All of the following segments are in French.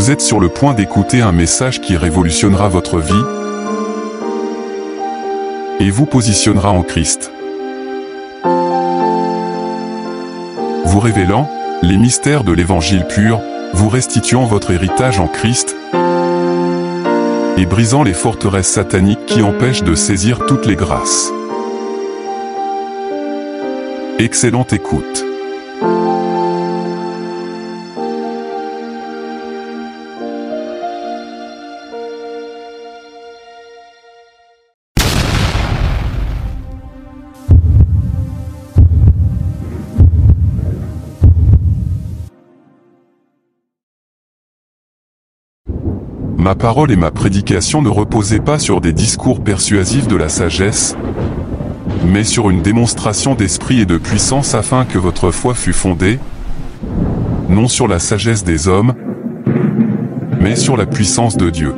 Vous êtes sur le point d'écouter un message qui révolutionnera votre vie et vous positionnera en Christ, vous révélant les mystères de l'évangile pur, vous restituant votre héritage en Christ et brisant les forteresses sataniques qui empêchent de saisir toutes les grâces. Excellente écoute. Ma parole et ma prédication ne reposaient pas sur des discours persuasifs de la sagesse, mais sur une démonstration d'esprit et de puissance afin que votre foi fût fondée, non sur la sagesse des hommes, mais sur la puissance de Dieu.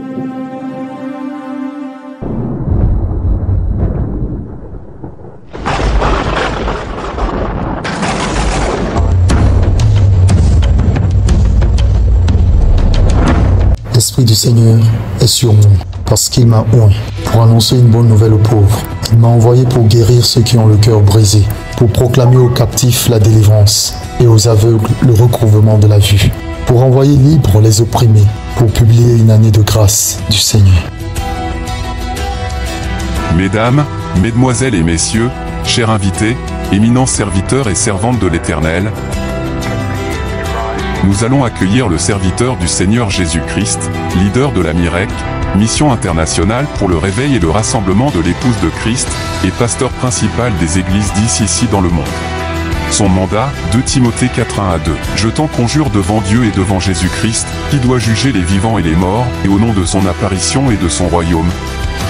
L'Esprit du Seigneur est sur moi, parce qu'il m'a oint pour annoncer une bonne nouvelle aux pauvres. Il m'a envoyé pour guérir ceux qui ont le cœur brisé, pour proclamer aux captifs la délivrance et aux aveugles le recouvrement de la vue, pour envoyer libres les opprimés, pour publier une année de grâce du Seigneur. Mesdames, mesdemoiselles et messieurs, chers invités, éminents serviteurs et servantes de l'Éternel, nous allons accueillir le serviteur du Seigneur Jésus-Christ, leader de la MIREC, mission internationale pour le réveil et le rassemblement de l'épouse de Christ, et pasteur principal des églises d'ici dans le monde. Son mandat, 2 Timothée 4:1-2. Je t'en conjure devant Dieu et devant Jésus-Christ, qui doit juger les vivants et les morts, et au nom de son apparition et de son royaume,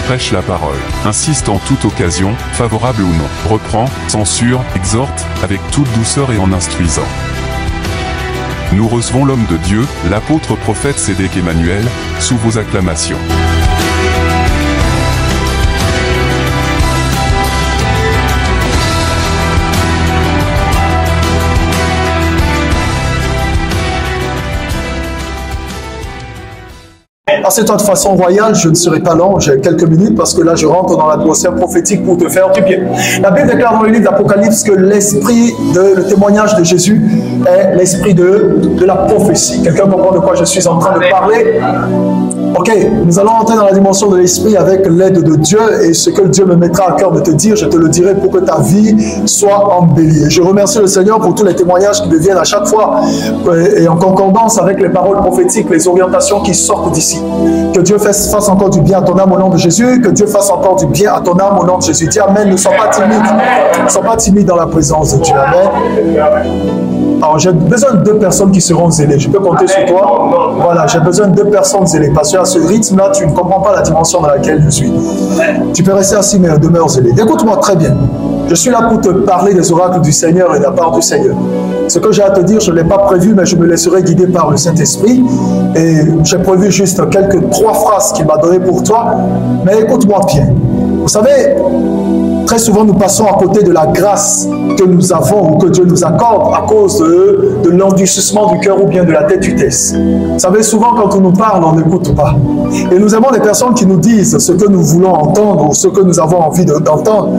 prêche la parole, insiste en toute occasion, favorable ou non, reprend, censure, exhorte, avec toute douceur et en instruisant. Nous recevons l'homme de Dieu, l'apôtre prophète Sédéc Emmanuel, sous vos acclamations. Assieds-toi de façon royale, je ne serai pas long, j'ai quelques minutes parce que là je rentre dans l'atmosphère prophétique pour te faire du bien. La Bible déclare dans le livre d'Apocalypse que l'esprit le témoignage de Jésus est l'esprit de la prophétie. Quelqu'un comprend de quoi je suis en train de parler? Ok, nous allons entrer dans la dimension de l'esprit avec l'aide de Dieu et ce que Dieu me mettra à cœur de te dire, je te le dirai pour que ta vie soit embellie. Et je remercie le Seigneur pour tous les témoignages qui deviennent à chaque fois et en concordance avec les paroles prophétiques, les orientations qui sortent d'ici. Que Dieu fasse encore du bien à ton âme au nom de Jésus, que Dieu fasse encore du bien à ton âme au nom de Jésus. Dis Amen, ne sois pas timide, ne sois pas timide dans la présence de Dieu. Amen. Alors j'ai besoin de 2 personnes qui seront zélées. Je peux compter sur toi? Voilà, j'ai besoin de 2 personnes zélées. Parce qu'à ce rythme-là, tu ne comprends pas la dimension dans laquelle je suis. Tu peux rester assis, mais demeure zélé. Écoute-moi très bien. Je suis là pour te parler des oracles du Seigneur et de la part du Seigneur. Ce que j'ai à te dire, je ne l'ai pas prévu, mais je me laisserai guider par le Saint-Esprit. Et j'ai prévu juste 3 phrases qu'il m'a données pour toi. Mais écoute-moi bien. Vous savez, très souvent nous passons à côté de la grâce que nous avons ou que Dieu nous accorde à cause de l'endurcissement du cœur ou bien de la têtudesse. Vous savez, souvent quand on nous parle, on n'écoute pas. Et nous aimons les personnes qui nous disent ce que nous voulons entendre ou ce que nous avons envie d'entendre.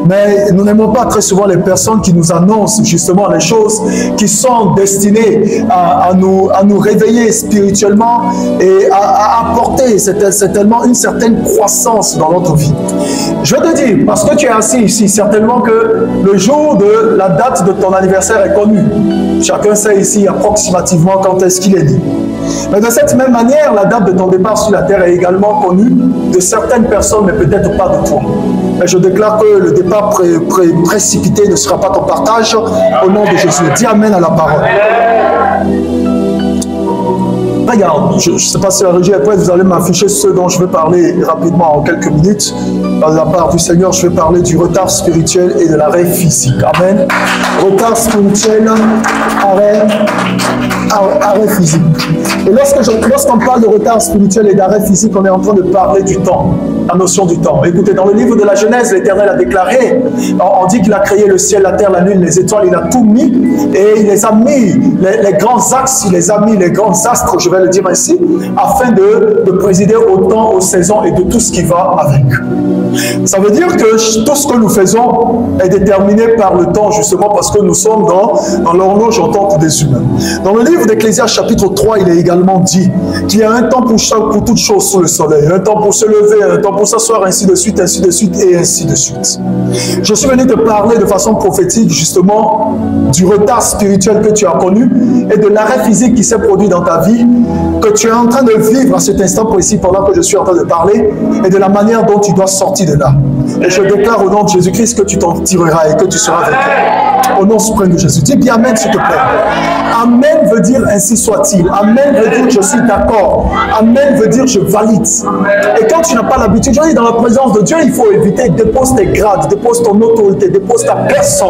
Mais nous n'aimons pas très souvent les personnes qui nous annoncent justement les choses qui sont destinées à nous réveiller spirituellement et à apporter certainement une certaine croissance dans notre vie. Je vais te dire, parce que tu es assis ici, certainement que le jour de la date de ton anniversaire est connu. Chacun sait ici approximativement quand est-ce qu'il est né. Mais de cette même manière, la date de ton départ sur la terre est également connue de certaines personnes, mais peut-être pas de toi. Mais je déclare que le départ précipité ne sera pas ton partage au nom de Jésus. Dis Amen à la parole. Regarde, je ne sais pas si la régie est prête, vous allez m'afficher ce dont je vais parler rapidement en quelques minutes. Par la part du Seigneur, je vais parler du retard spirituel et de l'arrêt physique. Amen. Retard spirituel, arrêt arrêt physique. Et lorsqu'on parle de retard spirituel et d'arrêt physique, on est en train de parler du temps, la notion du temps. Écoutez, dans le livre de la Genèse, l'Éternel a déclaré, on dit qu'il a créé le ciel, la terre, la lune, les étoiles, il a tout mis, et il les a mis, les grands axes, il les a mis, les grands astres, je vais le dire ainsi, afin de présider au temps, aux saisons et de tout ce qui va avec. Ça veut dire que tout ce que nous faisons est déterminé par le temps, justement parce que nous sommes dans l'horloge en tant que des humains. Dans le livre d'Ecclésiaste chapitre 3, il est également dit qu'il y a un temps pour toute chose sous le soleil, un temps pour se lever, un temps pour s'asseoir, ainsi de suite, et ainsi de suite. Je suis venu te parler de façon prophétique, justement, du retard spirituel que tu as connu et de l'arrêt physique qui s'est produit dans ta vie, que tu es en train de vivre à cet instant précis pendant que je suis en train de parler, et de la manière dont tu dois sortir de là. Et je déclare au nom de Jésus-Christ que tu t'en tireras et que tu seras vainqueur. Au nom suprême de Jésus. Dis bien Amen, s'il te plaît. Amen veut dire ainsi soit-il. Amen veut dire je suis d'accord. Amen veut dire je valide. Et quand tu n'as pas l'habitude, je dis dans la présence de Dieu, il faut éviter, dépose tes grades, dépose ton autorité, dépose ta personne.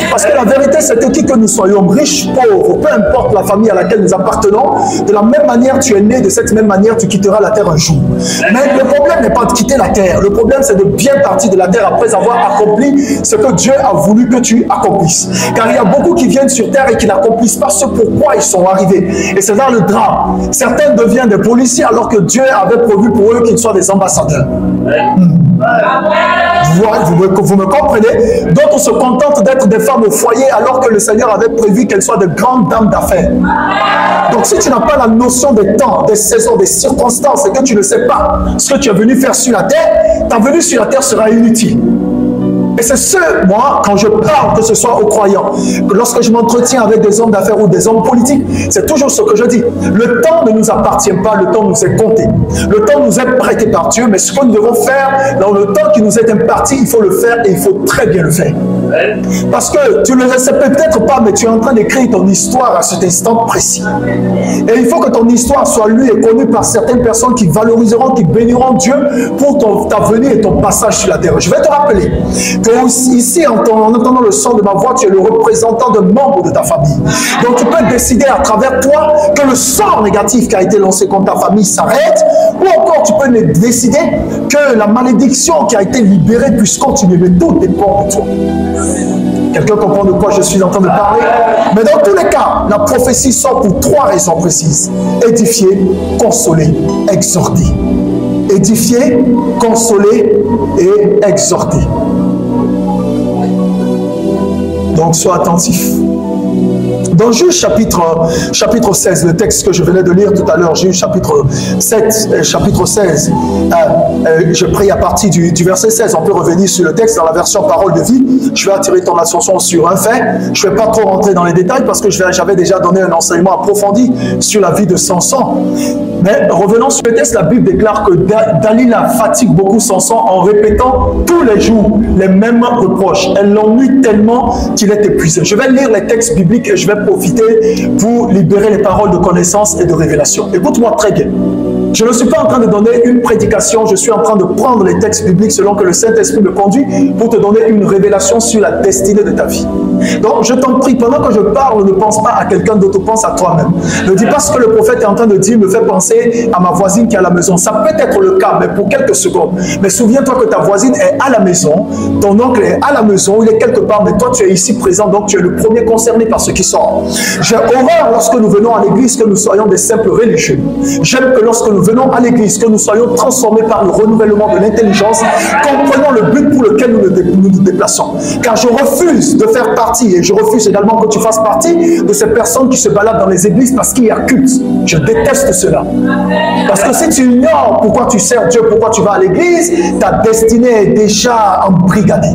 Parce que la vérité, c'est que qui que nous soyons, riches, pauvres, peu importe la famille à laquelle nous appartenons, de la même manière tu es né, de cette même manière tu quitteras la terre un jour. Mais le problème n'est pas de quitter la terre. Le problème, c'est de bien partir de la terre après avoir accompli ce que Dieu a voulu que tu accomplisses. Car il y a beaucoup qui viennent sur terre et qui n'accomplissent pas ce pourquoi ils sont arrivés. Et c'est là le drame. Certains deviennent des policiers alors que Dieu avait prévu pour eux qu'ils soient des ambassadeurs. Vous me comprenez? D'autres se contentent d'être des femmes au foyer alors que le Seigneur avait prévu qu'elles soient de grandes dames d'affaires. Donc si tu n'as pas la notion des temps, des saisons, des circonstances et que tu ne sais pas ce que tu es venu faire sur la terre, ta venue sur la terre sera inutile. Et c'est ce, moi, quand je parle, que ce soit aux croyants, que lorsque je m'entretiens avec des hommes d'affaires ou des hommes politiques, c'est toujours ce que je dis. Le temps ne nous appartient pas, le temps nous est compté. Le temps nous est prêté par Dieu, mais ce que nous devons faire, dans le temps qui nous est imparti, il faut le faire et il faut très bien le faire. Parce que tu ne le sais peut-être pas, mais tu es en train d'écrire ton histoire à cet instant précis. Et il faut que ton histoire soit lue et connue par certaines personnes qui valoriseront, qui béniront Dieu pour ta venue et ton passage sur la terre. Je vais te rappeler que ici, en entendant le son de ma voix, tu es le représentant de membres de ta famille. Donc tu peux décider à travers toi que le sort négatif qui a été lancé contre ta famille s'arrête, ou encore tu peux décider que la malédiction qui a été libérée puisse continuer, mais tout dépend de toi. Quelqu'un comprend de quoi je suis en train de parler? Mais dans tous les cas, la prophétie sort pour 3 raisons précises. Édifier, consoler, exhorter. Édifier, consoler et exhorter. Donc, sois attentif. Dans Juge chapitre 16, le texte que je venais de lire tout à l'heure, Juge chapitre 16, je prie à partir du verset 16, on peut revenir sur le texte dans la version parole de vie. Je vais attirer ton attention sur un fait. Je ne vais pas trop rentrer dans les détails parce que j'avais déjà donné un enseignement approfondi sur la vie de Samson. Mais revenons sur le texte, la Bible déclare que Dalila fatigue beaucoup Samson en répétant tous les jours les mêmes reproches. Elle l'ennuie tellement qu'il est épuisé. Je vais lire les textes bibliques et je vais profiter pour libérer les paroles de connaissance et de révélation. Écoute-moi très bien. Je ne suis pas en train de donner une prédication, je suis en train de prendre les textes bibliques selon que le Saint-Esprit me conduit pour te donner une révélation sur la destinée de ta vie. Donc, je t'en prie, pendant que je parle, ne pense pas à quelqu'un d'autre, pense à toi-même. Ne dis pas ce que le prophète est en train de dire, me fait penser à ma voisine qui est à la maison. Ça peut être le cas, mais pour quelques secondes. Mais souviens-toi que ta voisine est à la maison, ton oncle est à la maison, il est quelque part, mais toi tu es ici présent, donc tu es le premier concerné par ce qui sort. J'ai horreur lorsque nous venons à l'église que nous soyons des simples religieux. J'aime que lorsque nous venons à l'église, que nous soyons transformés par le renouvellement de l'intelligence, comprenons le but pour lequel nous nous déplaçons. Car je refuse de faire partie, et je refuse également que tu fasses partie de ces personnes qui se baladent dans les églises parce qu'il y a culte. Je déteste cela. Parce que si tu ignores pourquoi tu sers Dieu, pourquoi tu vas à l'église, ta destinée est déjà embrigadée.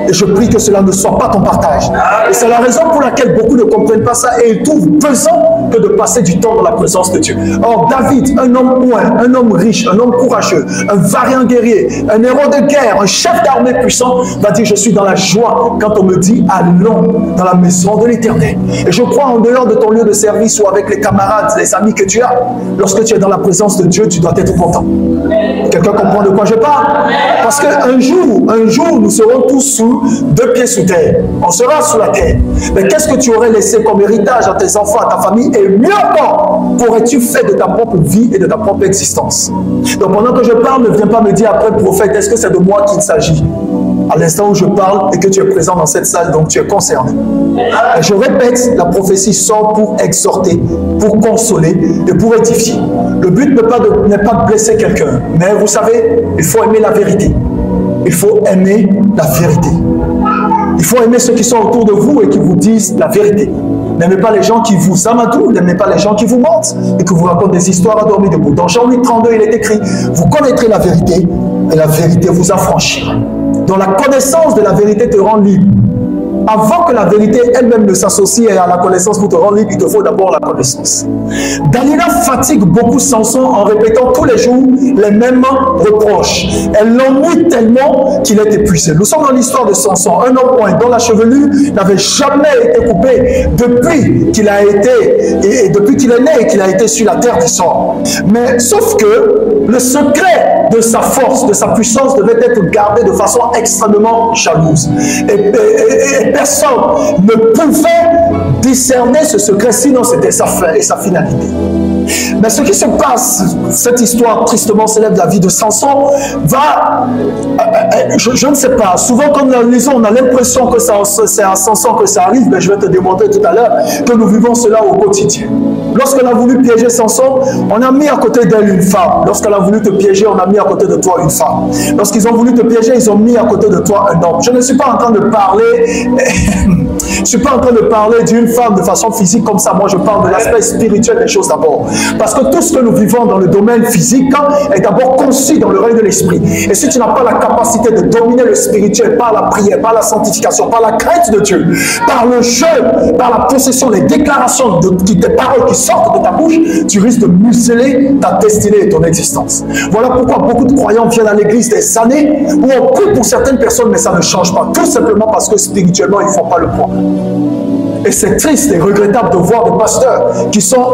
Et je prie que cela ne soit pas ton partage. Et c'est la raison pour laquelle beaucoup ne comprennent pas ça et ils trouvent pesant que de passer du temps dans la présence de Dieu. Or, David, un homme loin, un homme riche, un homme courageux, un vaillant guerrier, un héros de guerre, un chef d'armée puissant, va dire: je suis dans la joie quand on me dit allons dans la maison de l'Éternel. Et je crois en dehors de ton lieu de service ou avec les camarades, les amis que tu as, lorsque tu es dans la présence de Dieu, tu dois être content. Quelqu'un comprend de quoi je parle? Parce qu'un jour, nous serons tous sous 2 pieds sous terre. On sera sous la terre. Mais qu'est-ce que tu aurais laissé comme héritage à tes enfants, à ta famille? et mieux encore, qu'aurais-tu fait de ta propre vie et de ta propre existence? Donc pendant que je parle, ne viens pas me dire après, prophète, est-ce que c'est de moi qu'il s'agit? À l'instant où je parle et que tu es présent dans cette salle, donc tu es concerné. Et je répète, la prophétie sort pour exhorter, pour consoler et pour édifier. Le but n'est pas de blesser quelqu'un, mais vous savez, il faut aimer la vérité. Il faut aimer la vérité. Il faut aimer ceux qui sont autour de vous et qui vous disent la vérité. N'aimez pas les gens qui vous amadouent, n'aimez pas les gens qui vous mentent et qui vous racontent des histoires à dormir debout. Dans Jean 8:32, il est écrit, vous connaîtrez la vérité et la vérité vous affranchira. Donc la connaissance de la vérité te rend libre. Avant que la vérité elle-même ne s'associe à la connaissance pour te rendre libre, il te faut d'abord la connaissance. Dalila fatigue beaucoup Samson en répétant tous les jours les mêmes reproches. Elle l'ennuie tellement qu'il est épuisé. Nous sommes dans l'histoire de Samson, un homme point dont la chevelure n'avait jamais été coupée depuis qu'il a été, et depuis qu'il est né et qu'il a été sur la terre du sang. Mais sauf que le secret de sa force, de sa puissance devait être gardé de façon extrêmement jalouse. Et personne ne pouvait discerner ce secret, sinon c'était sa fin et sa finalité. Mais ce qui se passe, cette histoire tristement célèbre de la vie de Samson, va, je ne sais pas, souvent quand nous la lisons, on a l'impression que c'est à Samson que ça arrive, mais je vais te démontrer tout à l'heure que nous vivons cela au quotidien. Lorsqu'on a voulu piéger Samson, on a mis à côté d'elle une femme. Lorsqu'elle a voulu te piéger, on a mis à côté de toi une femme. Lorsqu'ils ont voulu te piéger, ils ont mis à côté de toi un homme. Je ne suis pas en train de parler, je ne suis pas en train de parler d'une femme de façon physique comme ça. Moi, je parle de l'aspect spirituel des choses d'abord. Parce que tout ce que nous vivons dans le domaine physique est d'abord conçu dans le règne de l'esprit. Et si tu n'as pas la capacité de dominer le spirituel par la prière, par la sanctification, par la crainte de Dieu, par le jeûne, par la possession, les déclarations des paroles qui sortent de ta bouche, tu risques de museler ta destinée et ton existence. Voilà pourquoi beaucoup de croyants viennent à l'église des années où on prie pour certaines personnes, mais ça ne change pas. Tout simplement parce que spirituellement, ils ne font pas le poids. Et c'est triste et regrettable de voir des pasteurs qui sont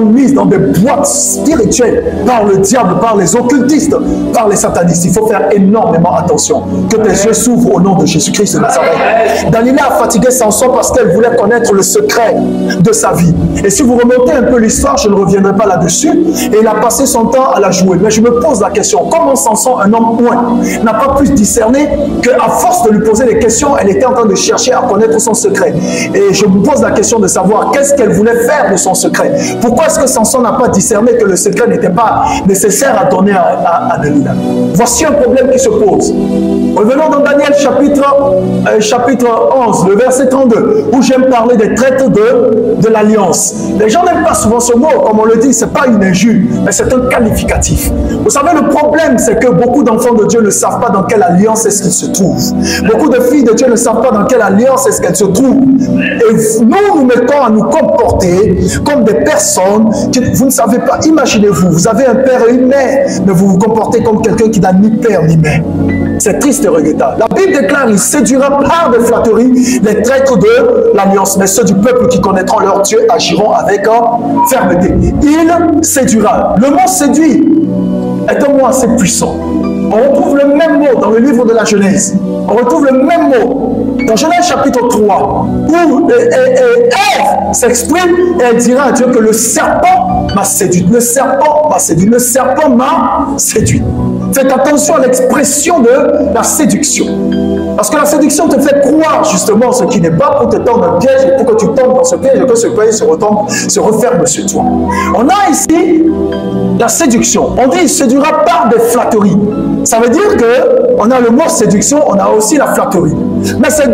mis dans des boîtes spirituelles par le diable, par les occultistes, par les satanistes. Il faut faire énormément attention. Que tes yeux s'ouvrent au nom de Jésus-Christ de Nazareth. Dalila a fatigué Samson parce qu'elle voulait connaître le secret de sa vie. Et si vous remontez un peu l'histoire, je ne reviendrai pas là-dessus. Et il a passé son temps à la jouer. Mais je me pose la question, comment Samson, un homme point, n'a pas pu discerner qu'à force de lui poser des questions, elle était en train de chercher à connaître son secret. Et je me pose la question de savoir qu'est-ce qu'elle voulait faire de son secret. Pourquoi est-ce que Samson n'a pas discerné que le secret n'était pas nécessaire à donner à Dalila? Voici un problème qui se pose. Revenons dans Daniel chapitre 11, le verset 32, où j'aime parler des traites de l'alliance. Les gens n'aiment pas souvent ce mot, comme on le dit, ce n'est pas une injure, mais c'est un qualificatif. Vous savez, le problème, c'est que beaucoup d'enfants de Dieu ne savent pas dans quelle alliance est-ce qu'ils se trouvent. Beaucoup de filles de Dieu ne savent pas dans quelle alliance est-ce qu'elles se trouvent. Et nous mettons à nous comporter comme des personnes que vous ne savez pas. Imaginez-vous, vous avez un père et une mère, mais vous vous comportez comme quelqu'un qui n'a ni père ni mère. C'est triste et regrettable. La Bible déclare, il séduira par des flatteries les traîtres de l'alliance, mais ceux du peuple qui connaîtront leur Dieu agiront avec fermeté. Il séduira. Le mot séduit est un mot assez puissant. On retrouve le même mot dans le livre de la Genèse. On retrouve le même mot dans Genèse chapitre 3, où Ève s'exprime et elle dira à Dieu que le serpent m'a séduit. Le serpent m'a séduit. Le serpent m'a séduit. Faites attention à l'expression de la séduction. Parce que la séduction te fait croire justement ce qui n'est pas pour te tendre un piège et pour que tu tombes dans ce piège et que ce piège se referme sur toi. On a ici la séduction. On dit il séduira par des flatteries. Ça veut dire qu'on a le mot séduction, on a aussi la flatterie. Mais ces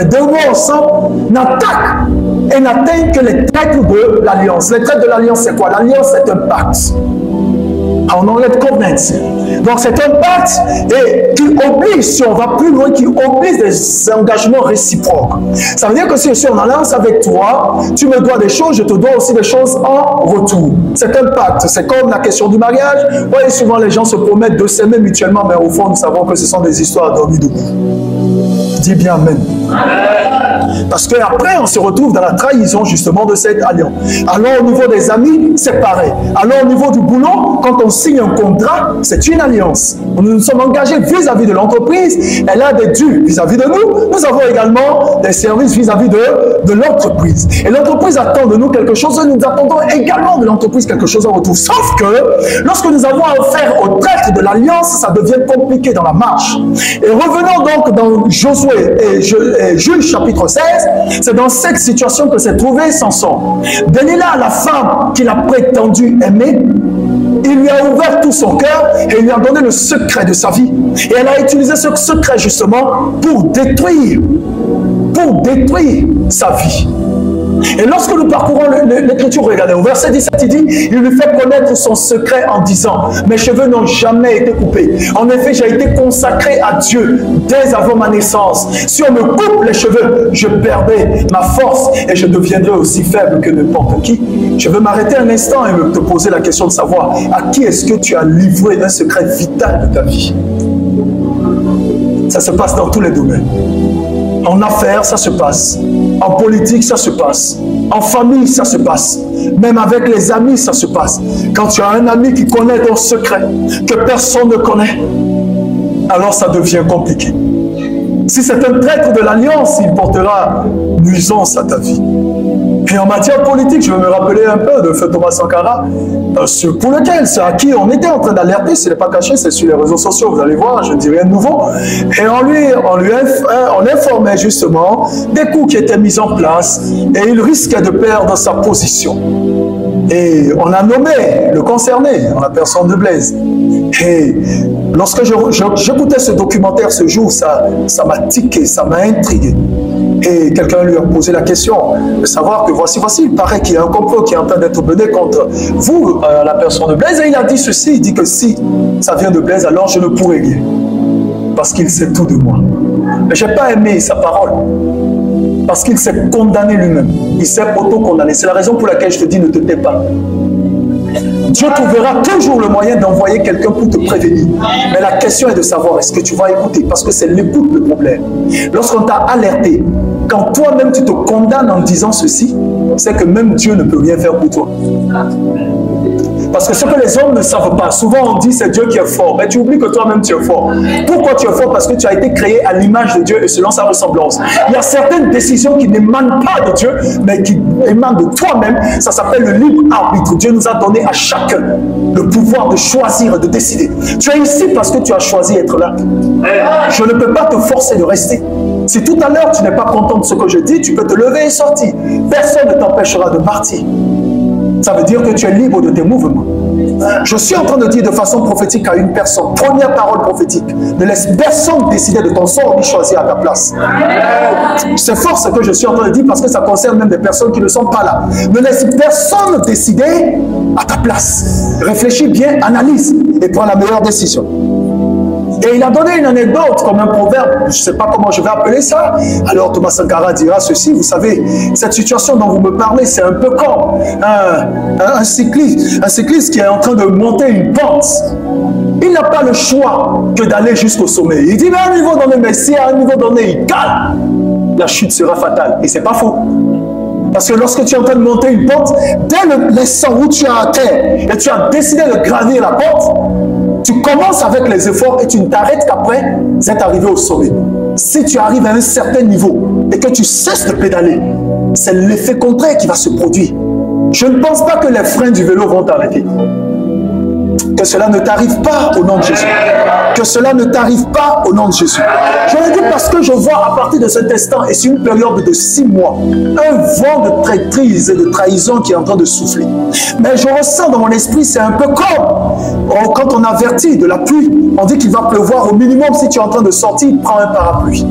deux mots ensemble n'attaquent et n'atteignent que les traites de l'alliance. Les traites de l'alliance, c'est quoi? L'alliance, c'est un pacte. On enlève covenant. Donc c'est un pacte et qui oblige, si on va plus loin, qui oblige des engagements réciproques. Ça veut dire que si je suis en alliance avec toi, tu me dois des choses, je te dois aussi des choses en retour. C'est un pacte. C'est comme la question du mariage. Vous voyez, souvent les gens se promettent de s'aimer mutuellement, mais au fond, nous savons que ce sont des histoires dormies debout. Dis bien amen. Parce qu'après, on se retrouve dans la trahison justement de cette alliance. Alors au niveau des amis, c'est pareil. Alors au niveau du boulot, quand on signe un contrat, c'est une alliance. Nous nous sommes engagés vis-à-vis de l'entreprise. Elle a des dûs vis-à-vis de nous. Nous avons également des services vis-à-vis de l'entreprise. Et l'entreprise attend de nous quelque chose. Nous attendons également de l'entreprise quelque chose en retour. Sauf que lorsque nous avons affaire au traître de l'alliance, ça devient compliqué dans la marche. Et revenons donc dans Josué et Juge chapitre 16. C'est dans cette situation que s'est trouvé Samson. Delilah, la femme qu'il a prétendu aimer, il lui a ouvert tout son cœur et il lui a donné le secret de sa vie. Et elle a utilisé ce secret justement pour détruire sa vie. Et lorsque nous parcourons l'écriture, regardez, au verset 17, il dit, il lui fait connaître son secret en disant, mes cheveux n'ont jamais été coupés. En effet, j'ai été consacré à Dieu dès avant ma naissance. Si on me coupe les cheveux, je perdrai ma force et je deviendrai aussi faible que n'importe qui. Je veux m'arrêter un instant et te poser la question de savoir à qui est-ce que tu as livré un secret vital de ta vie. Ça se passe dans tous les domaines. En affaires, ça se passe. En politique, ça se passe. En famille, ça se passe. Même avec les amis, ça se passe. Quand tu as un ami qui connaît ton secret, que personne ne connaît, alors ça devient compliqué. Si c'est un traître de l'alliance, il portera nuisance à ta vie. Et en matière politique, je vais me rappeler un peu de Feu Thomas Sankara, pour lequel, c'est à qui on était en train d'alerter, ce n'est pas caché, c'est sur les réseaux sociaux, vous allez voir, je ne dis rien de nouveau. Et on informait justement des coups qui étaient mis en place et il risquait de perdre sa position. Et on a nommé le concerné, en la personne de Blaise. Et lorsque j'écoutais ce documentaire ce jour, ça m'a tiqué, ça m'a intrigué. Et quelqu'un lui a posé la question de savoir que voici, il paraît qu'il y a un complot qui est en train d'être mené contre vous, la personne de Blaise. Et il a dit ceci, il dit que si ça vient de Blaise, alors je ne pourrai rien. Parce qu'il sait tout de moi. Mais je n'ai pas aimé sa parole. Parce qu'il s'est condamné lui-même. Il s'est auto-condamné. C'est la raison pour laquelle je te dis ne te tais pas. Dieu trouvera toujours le moyen d'envoyer quelqu'un pour te prévenir. Mais la question est de savoir, est-ce que tu vas écouter? Parce que c'est l'écoute le problème. Lorsqu'on t'a alerté, quand toi-même tu te condamnes en disant ceci, c'est que même Dieu ne peut rien faire pour toi. Parce que ce que les hommes ne savent pas, souvent on dit c'est Dieu qui est fort, mais tu oublies que toi-même tu es fort. Pourquoi tu es fort? Parce que tu as été créé à l'image de Dieu et selon sa ressemblance. Il y a certaines décisions qui n'émanent pas de Dieu, mais qui émanent de toi-même. Ça s'appelle le libre arbitre. Dieu nous a donné à chacun le pouvoir de choisir et de décider. Tu es ici parce que tu as choisi d'être là. Je ne peux pas te forcer de rester. Si tout à l'heure tu n'es pas content de ce que je dis, tu peux te lever et sortir. Personne ne t'empêchera de partir. Ça veut dire que tu es libre de tes mouvements. Je suis en train de dire de façon prophétique à une personne, première parole prophétique, ne laisse personne décider de ton sort ni choisir à ta place. C'est fort ce que je suis en train de dire parce que ça concerne même des personnes qui ne sont pas là. Ne laisse personne décider à ta place. Réfléchis bien, analyse et prends la meilleure décision. Et il a donné une anecdote comme un proverbe, je ne sais pas comment je vais appeler ça. Alors Thomas Sankara dira ceci, vous savez, cette situation dont vous me parlez, c'est un peu comme un cycliste qui est en train de monter une pente. Il n'a pas le choix que d'aller jusqu'au sommet. Il dit, mais à un niveau donné, mais si à un niveau donné, il cale, la chute sera fatale. Et ce n'est pas faux. Parce que lorsque tu es en train de monter une pente, dès l'instant où tu es à terre et tu as décidé de gravir la pente, tu commences avec les efforts et tu ne t'arrêtes qu'après être arrivé au sommet. Si tu arrives à un certain niveau et que tu cesses de pédaler, c'est l'effet contraire qui va se produire. Je ne pense pas que les freins du vélo vont t'arrêter. Que cela ne t'arrive pas au nom de Jésus. Que cela ne t'arrive pas au nom de Jésus. Je le dis parce que je vois à partir de cet instant, et c'est une période de 6 mois, un vent de traîtrise et de trahison qui est en train de souffler. Mais je ressens dans mon esprit, c'est un peu comme quand on avertit de la pluie, on dit qu'il va pleuvoir au minimum. Si tu es en train de sortir, prends un parapluie.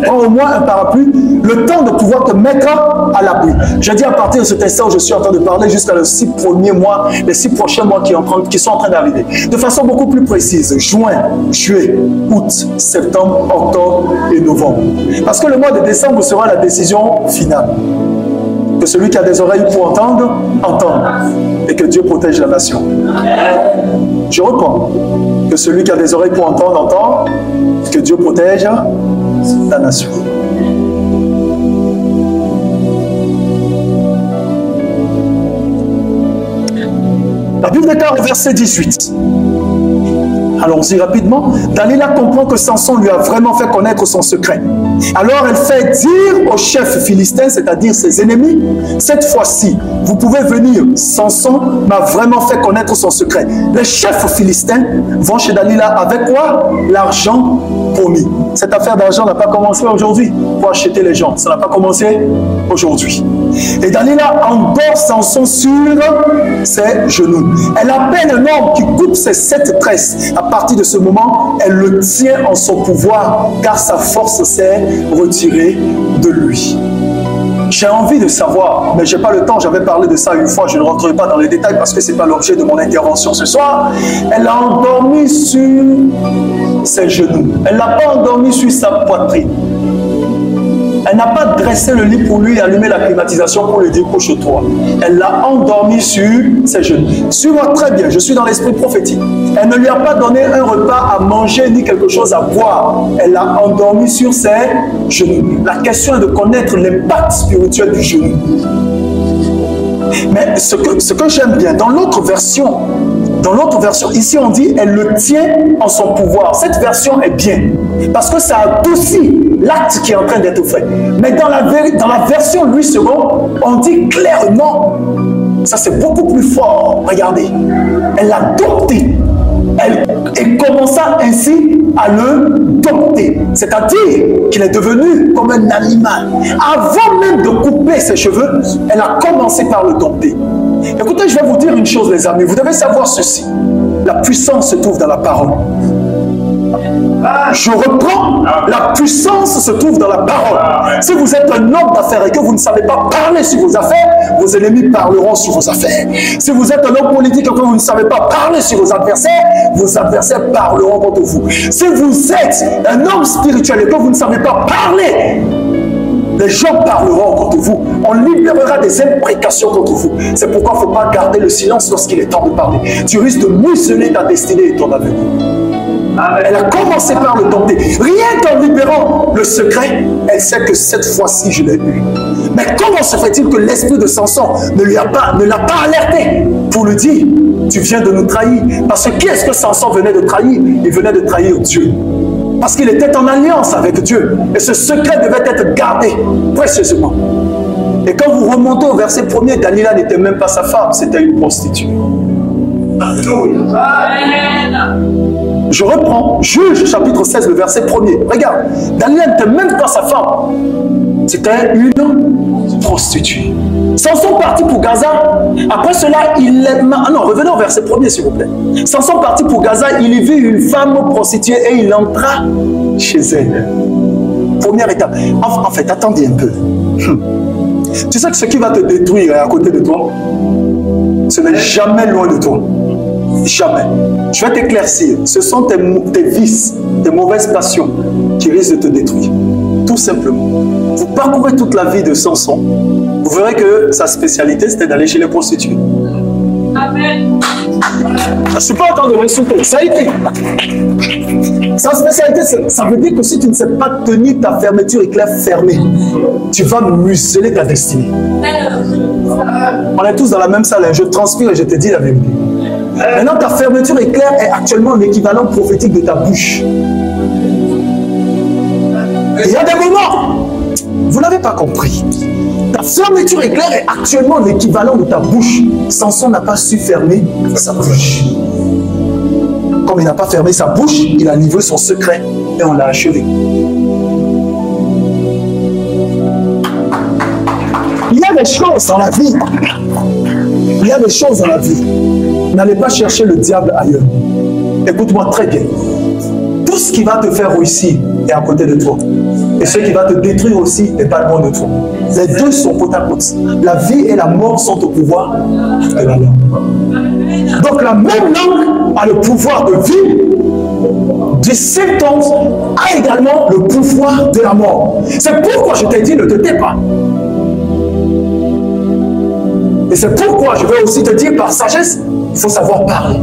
Prends au moins un parapluie, le temps de pouvoir te mettre à l'abri. Je dis à partir de cet instant où je suis en train de parler jusqu'à les 6 premiers mois, les 6 prochains mois qui sont en train d'arriver. De façon beaucoup plus précise, juin, juillet, août, septembre, octobre et novembre. Parce que le mois de décembre sera la décision finale. Que celui qui a des oreilles pour entendre, entende. Et que Dieu protège la nation. Je reprends. Que celui qui a des oreilles pour entendre, entende. Que Dieu protège la nation. La Bible déclare au verset 18. Allons-y rapidement. Dalila comprend que Samson lui a vraiment fait connaître son secret. Alors elle fait dire au chef philistin, c'est-à-dire ses ennemis, cette fois-ci, vous pouvez venir. Samson m'a vraiment fait connaître son secret. Les chefs philistins vont chez Dalila avec quoi? L'argent promis. Cette affaire d'argent n'a pas commencé aujourd'hui pour acheter les gens. Ça n'a pas commencé aujourd'hui. Et Dalila endort Samson sur ses genoux. Elle appelle un homme qui coupe ses 7 tresses. À partir de ce moment, elle le tient en son pouvoir car sa force s'est retirée de lui. J'ai envie de savoir, mais je n'ai pas le temps, j'avais parlé de ça une fois, je ne rentrerai pas dans les détails parce que ce n'est pas l'objet de mon intervention ce soir. Elle l'a endormi sur ses genoux. Elle ne l'a pas endormi sur sa poitrine. Elle n'a pas dressé le lit pour lui et allumé la climatisation pour lui dire couche-toi. Elle l'a endormi sur ses genoux. Suis-moi très bien, je suis dans l'esprit prophétique. Elle ne lui a pas donné un repas à manger ni quelque chose à boire. Elle l'a endormi sur ses genoux. La question est de connaître l'impact spirituel du genou. Mais ce que j'aime bien, dans l'autre version, ici on dit elle le tient en son pouvoir. Cette version est bien parce que ça adoucit l'acte qui est en train d'être fait. Mais dans la version Louis II, on dit clairement, ça c'est beaucoup plus fort. Regardez, elle l'a dompté. Elle commença ainsi à le dompter. C'est-à-dire qu'il est devenu comme un animal. Avant même de couper ses cheveux, elle a commencé par le dompter. Écoutez, je vais vous dire une chose, les amis. Vous devez savoir ceci. La puissance se trouve dans la parole. Je reprends, la puissance se trouve dans la parole. Si vous êtes un homme d'affaires et que vous ne savez pas parler sur vos affaires, vos ennemis parleront sur vos affaires. Si vous êtes un homme politique et que vous ne savez pas parler sur vos adversaires parleront contre vous. Si vous êtes un homme spirituel et que vous ne savez pas parler, les gens parleront contre vous. On libérera des imprécations contre vous. C'est pourquoi il ne faut pas garder le silence lorsqu'il est temps de parler. Tu risques de museler ta destinée et ton avenir. Elle a commencé par le dompter. Rien qu'en libérant le secret, elle sait que cette fois-ci, je l'ai eu. Mais comment se fait-il que l'esprit de Samson ne l'a pas alerté pour lui dire, tu viens de nous trahir? Parce que qui est-ce que Samson venait de trahir? Il venait de trahir Dieu. Parce qu'il était en alliance avec Dieu. Et ce secret devait être gardé précieusement. Et quand vous remontez au verset 1er, Dalila n'était même pas sa femme, c'était une prostituée. Je reprends, Juge chapitre 16, le verset 1er. Regarde, Dalila n'était même pas sa femme. C'était une prostituée. Samson partit pour Gaza. Après cela, revenons au verset 1er, s'il vous plaît. Samson partit pour Gaza, il y vit une femme prostituée et il entra chez elle. Première étape. En fait, attendez un peu. Tu sais que ce qui va te détruire est à côté de toi. Ce n'est jamais loin de toi. Jamais. Je vais t'éclaircir. Ce sont tes vices, tes mauvaises passions qui risquent de te détruire. Tout simplement. Vous parcourez toute la vie de Samson. Vous verrez que sa spécialité, c'était d'aller chez les prostituées. Amen. Je ne suis pas en train de l'insulter. Ça a été. Sa spécialité, ça veut dire que si tu ne sais pas tenir ta fermeture éclair fermée, tu vas museler ta destinée. On est tous dans la même salle. Je transpire et je te dis la vérité. Maintenant, ta fermeture éclair est actuellement l'équivalent prophétique de ta bouche. Il y a des moments, vous n'avez pas compris. Ta fermeture éclair est actuellement l'équivalent de ta bouche. Samson n'a pas su fermer sa bouche. Comme il n'a pas fermé sa bouche, il a livré son secret et on l'a achevé. Il y a des choses dans la vie. Il y a des choses dans la vie. N'allez pas chercher le diable ailleurs. Écoute-moi très bien. Tout ce qui va te faire réussir est à côté de toi. Et ce qui va te détruire aussi n'est pas loin de toi. Les deux sont côte à côte. La vie et la mort sont au pouvoir de la langue. Donc la même langue a le pouvoir de vie. Du septante a également le pouvoir de la mort. C'est pourquoi je t'ai dit ne te tais pas. Et c'est pourquoi je vais aussi te dire par sagesse, il faut savoir parler.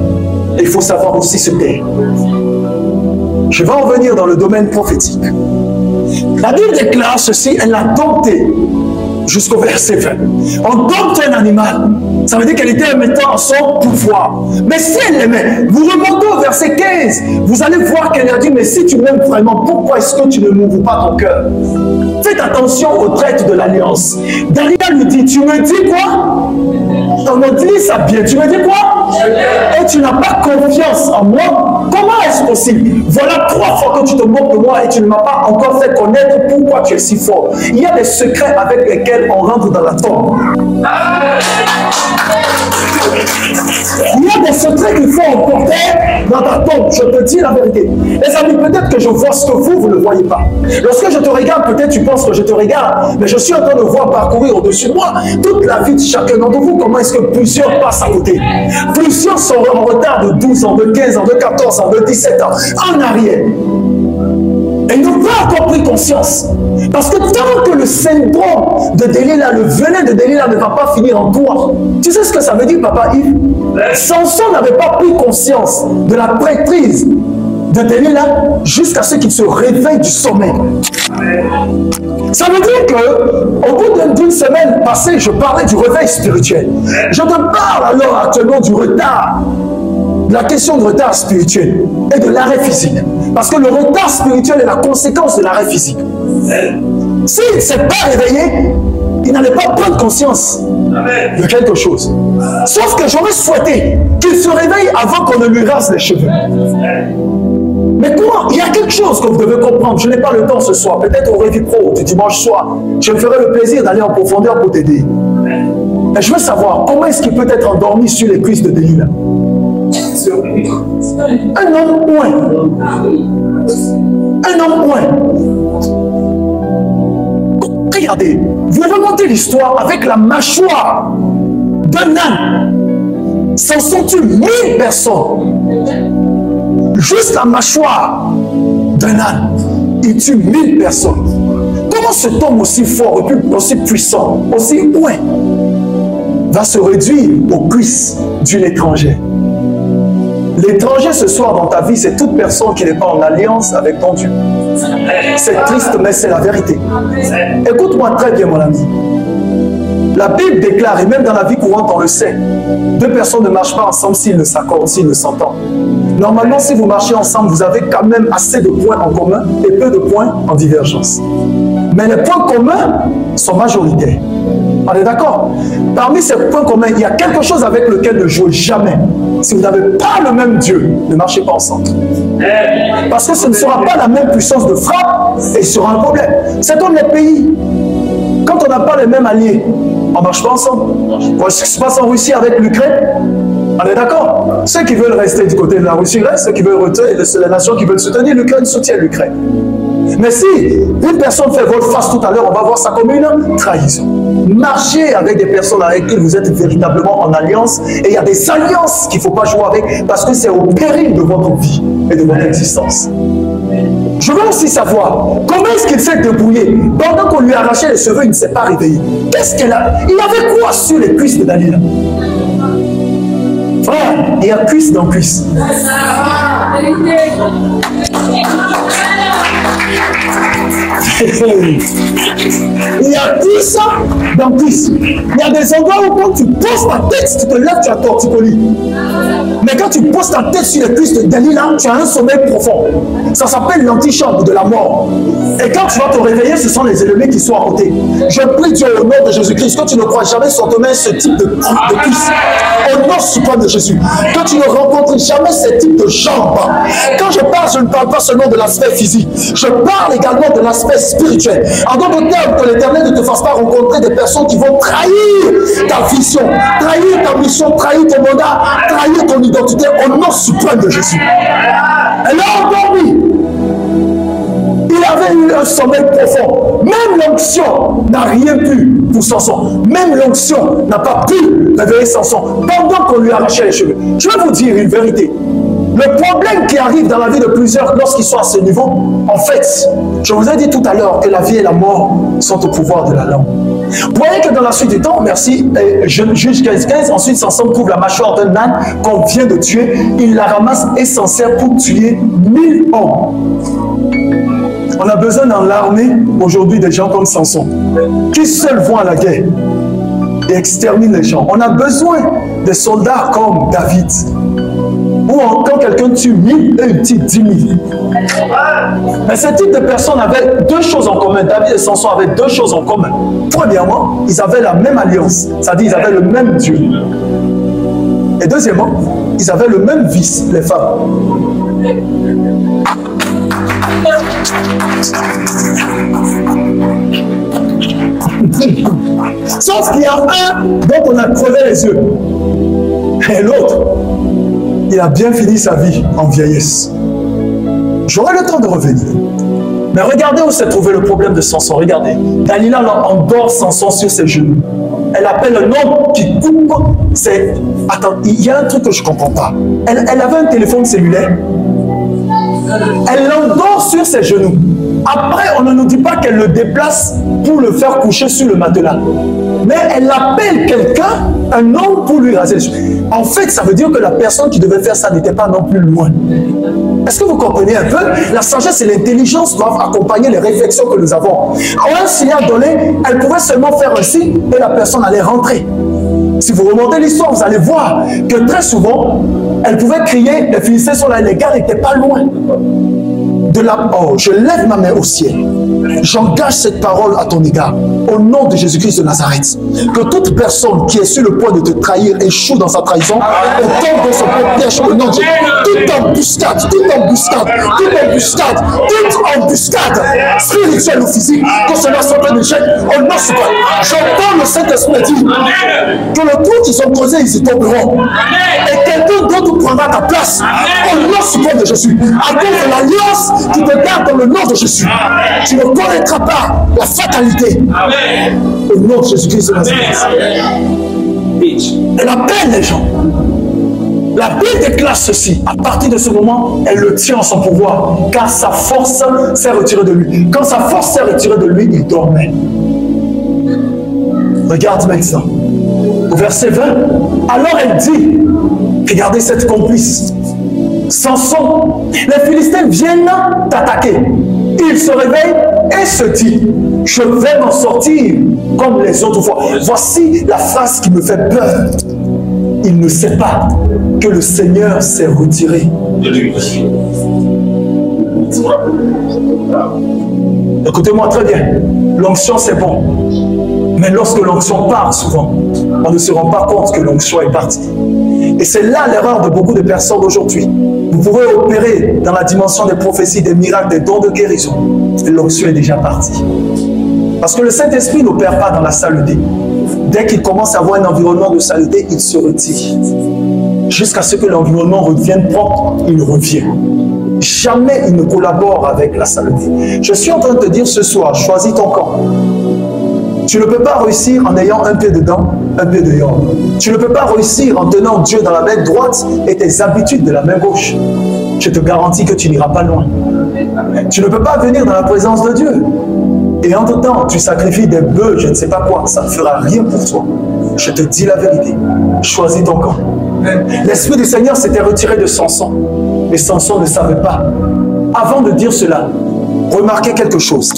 Et il faut savoir aussi se taire. Je vais en venir dans le domaine prophétique. La Bible déclare ceci, elle l'a dompté jusqu'au verset 20. On dompte un animal Ça veut dire qu'elle était mettant son pouvoir. Mais si elle l'aimait, vous remontez au verset 15, vous allez voir qu'elle a dit, mais si tu m'aimes vraiment, pourquoi est-ce que tu ne m'ouvres pas ton cœur? Faites attention aux traites de l'alliance. Dalila lui dit, tu me dis quoi? On me dit ça bien, tu me dis quoi? Et tu n'as pas confiance en moi? Comment est-ce possible? Voilà 3 fois que tu te moques de moi et tu ne m'as pas encore fait connaître pourquoi tu es si fort. Il y a des secrets avec lesquels on rentre dans la tombe. Il y a des secrets qu'il faut emporter dans ta tombe. Je te dis la vérité. Les amis, peut-être que je vois ce que vous ne voyez pas. Lorsque je te regarde, peut-être tu penses que je te regarde, mais je suis en train de voir parcourir au-dessus de moi toute la vie de chacun d'entre vous. Comment est-ce que plusieurs passent à côté? Plusieurs sont en retard de 12 ans, de 15 ans, de 14 ans, de 17 ans, en arrière. Et ils n'ont pas encore pris conscience. Parce que tant que le syndrome de Delilah, le venin de Delilah ne va pas finir en toi, tu sais ce que ça veut dire, papa Yves? Samson n'avait pas pris conscience de la prêtrise de Delilah jusqu'à ce qu'il se réveille du sommeil. Ça veut dire que, au bout d'une semaine passée, je parlais du réveil spirituel. Je te parle alors actuellement du retard. La question de retard spirituel et de l'arrêt physique. Parce que le retard spirituel est la conséquence de l'arrêt physique. S'il ne s'est pas réveillé, il n'allait pas prendre conscience de quelque chose. Sauf que j'aurais souhaité qu'il se réveille avant qu'on ne lui rase les cheveux. Mais comment? Il y a quelque chose que vous devez comprendre. Je n'ai pas le temps ce soir. Peut-être au Réveil Pro du dimanche soir, je me ferai le plaisir d'aller en profondeur pour t'aider. Mais je veux savoir, comment est-ce qu'il peut être endormi sur les cuisses de Delilah? Un homme point. Un homme point. Regardez, vous remontez l'histoire avec la mâchoire d'un âne. Samson tue 1000 personnes. Juste la mâchoire d'un âne. Il tue 1000 personnes. Comment cet homme aussi fort, aussi puissant, aussi loin, va se réduire aux cuisses d'une étrangère? L'étranger ce soir dans ta vie, c'est toute personne qui n'est pas en alliance avec ton Dieu. C'est triste, mais c'est la vérité. Écoute-moi très bien, mon ami. La Bible déclare, et même dans la vie courante, on le sait, 2 personnes ne marchent pas ensemble s'ils ne s'accordent, s'ils ne s'entendent. Normalement, si vous marchez ensemble, vous avez quand même assez de points en commun et peu de points en divergence. Mais les points communs sont majoritaires. On est d'accord? Parmi ces points communs, il y a quelque chose avec lequel ne jouez jamais. Si vous n'avez pas le même Dieu, ne marchez pas ensemble. Parce que ce ne sera pas la même puissance de frappe et il sera un problème. C'est comme les pays. Quand on n'a pas les mêmes alliés, on ne marche pas ensemble. Voilà ce qui se passe en Russie avec l'Ukraine. On est d'accord? Ceux qui veulent rester du côté de la Russie restent, ceux qui veulent retirer, les nations qui veulent soutenir l'Ukraine soutiennent l'Ukraine. Mais si une personne fait volte-face tout à l'heure, on va voir ça comme une trahison. Marchez avec des personnes avec qui vous êtes véritablement en alliance. Et il y a des alliances qu'il ne faut pas jouer avec parce que c'est au péril de votre vie et de votre existence. Je veux aussi savoir comment est-ce qu'il s'est débrouillé. Pendant qu'on lui a arraché les cheveux, il ne s'est pas réveillé. Qu'est-ce qu'elle a? Il avait quoi sur les cuisses de Dalila? Frère, il y a cuisse dans cuisse. Il y a 10 dans 10. Il y a des endroits où quand tu poses ta tête, tu te lèves, tu as torticolis. Mais quand tu poses ta tête sur les cuisses de Dalila, tu as un sommeil profond. Ça s'appelle l'antichambre de la mort. Et quand tu vas te réveiller, ce sont les ennemis qui sont à côté. Je prie Dieu au nom de Jésus-Christ, que tu ne crois jamais sur toi-même ce type de cuisse. Au nom suprême de Jésus. Que tu ne rencontres jamais ce type de jambes. Quand je parle, je ne parle pas seulement de l'aspect physique. Je parle également de l'aspect spirituel. En d'autres termes, que l'Éternel ne te fasse pas rencontrer des personnes qui vont trahir ta vision, trahir ta mission, trahir ton mandat, trahir ton identité au nom suprême de Jésus. Et là, endormi, il avait eu un sommeil profond. Même l'onction n'a rien pu pour Samson. Même l'onction n'a pas pu réveiller Samson pendant qu'on lui arrachait les cheveux. Je vais vous dire une vérité. Le problème qui arrive dans la vie de plusieurs lorsqu'ils sont à ce niveau, en fait, je vous ai dit tout à l'heure que la vie et la mort sont au pouvoir de la langue. Vous voyez que dans la suite du temps, merci, juge 15-15, ensuite Samson trouve la mâchoire d'un âne qu'on vient de tuer, il la ramasse et s'en sert pour tuer 1000 hommes. On a besoin dans l'armée aujourd'hui des gens comme Samson, qui seuls vont à la guerre. et extermine les gens. On a besoin de soldats comme David. Ou quand quelqu'un tue 1000 et il tue 10 000. Mais ce type de personnes avaient deux choses en commun. David et Samson avaient deux choses en commun. Premièrement, ils avaient la même alliance, c'est-à-dire ils avaient le même Dieu. Et deuxièmement, ils avaient le même vice, les femmes. Sauf qu'il y a un dont on a crevé les yeux. Et l'autre, il a bien fini sa vie en vieillesse. J'aurai le temps de revenir. Mais regardez où s'est trouvé le problème de Samson. Regardez. Dalila endort Samson sur ses genoux. Elle appelle un homme qui coupe. Attends, il y a un truc que je ne comprends pas. Elle avait un téléphone cellulaire. Elle l'endort sur ses genoux. Après, on ne nous dit pas qu'elle le déplace pour le faire coucher sur le matelas. Mais elle appelle quelqu'un, un homme, pour lui raser les cheveux. En fait, ça veut dire que la personne qui devait faire ça n'était pas non plus loin. Est-ce que vous comprenez un peu? La sagesse et l'intelligence doivent accompagner les réflexions que nous avons. En un signal donné, elle pouvait seulement faire un signe et la personne allait rentrer. Si vous remontez l'histoire, vous allez voir que très souvent, elle pouvait crier, les Philistins sont là, les gars n'étaient pas loin. Oh, je lève ma main au ciel. J'engage cette parole à ton égard. Au nom de Jésus-Christ de Nazareth. Que toute personne qui est sur le point de te trahir échoue dans sa trahison et tombe dans son propre piège au nom de Jésus. Toute embuscade spirituelle ou physique concernant son plan d'échec, au nom de j'entends le Saint-Esprit dire que le coup qu'ils ont causé, ils y tomberont. Et quelqu'un d'autre prendra ta place au nom de Jésus. À cause de l'alliance qui te garde dans le nom de Jésus. Tu ne connaîtras pas la fatalité. Au nom de Jésus-Christ de Nazareth. Elle appelle les gens. La Bible déclare ceci. À partir de ce moment, elle le tient en son pouvoir. Car sa force s'est retirée de lui. Quand sa force s'est retirée de lui, il dormait. Regarde maintenant. Au verset 20. Alors elle dit, regardez cette complice. Samson, les Philistins viennent t'attaquer. Il se réveille et se dit, je vais m'en sortir comme les autres fois. Voici la phrase qui me fait peur. Il ne sait pas que le Seigneur s'est retiré de lui. Écoutez-moi très bien. L'onction c'est bon. Mais lorsque l'onction part souvent, on ne se rend pas compte que l'onction est partie. Et c'est là l'erreur de beaucoup de personnes aujourd'hui. Vous pouvez opérer dans la dimension des prophéties, des miracles, des dons de guérison. Et l'onction est déjà partie. Parce que le Saint-Esprit n'opère pas dans la saleté. Dès qu'il commence à avoir un environnement de saleté, il se retire. Jusqu'à ce que l'environnement revienne propre, il revient. Jamais il ne collabore avec la saleté. Je suis en train de te dire ce soir, choisis ton camp. Tu ne peux pas réussir en ayant un pied dedans, un pied dehors. Tu ne peux pas réussir en tenant Dieu dans la main droite et tes habitudes de la main gauche. Je te garantis que tu n'iras pas loin. Tu ne peux pas venir dans la présence de Dieu. Et entre-temps, tu sacrifies des bœufs, je ne sais pas quoi. Ça ne fera rien pour toi. Je te dis la vérité. Choisis ton camp. L'Esprit du Seigneur s'était retiré de Samson. Mais Samson ne savait pas. Avant de dire cela, remarquez quelque chose.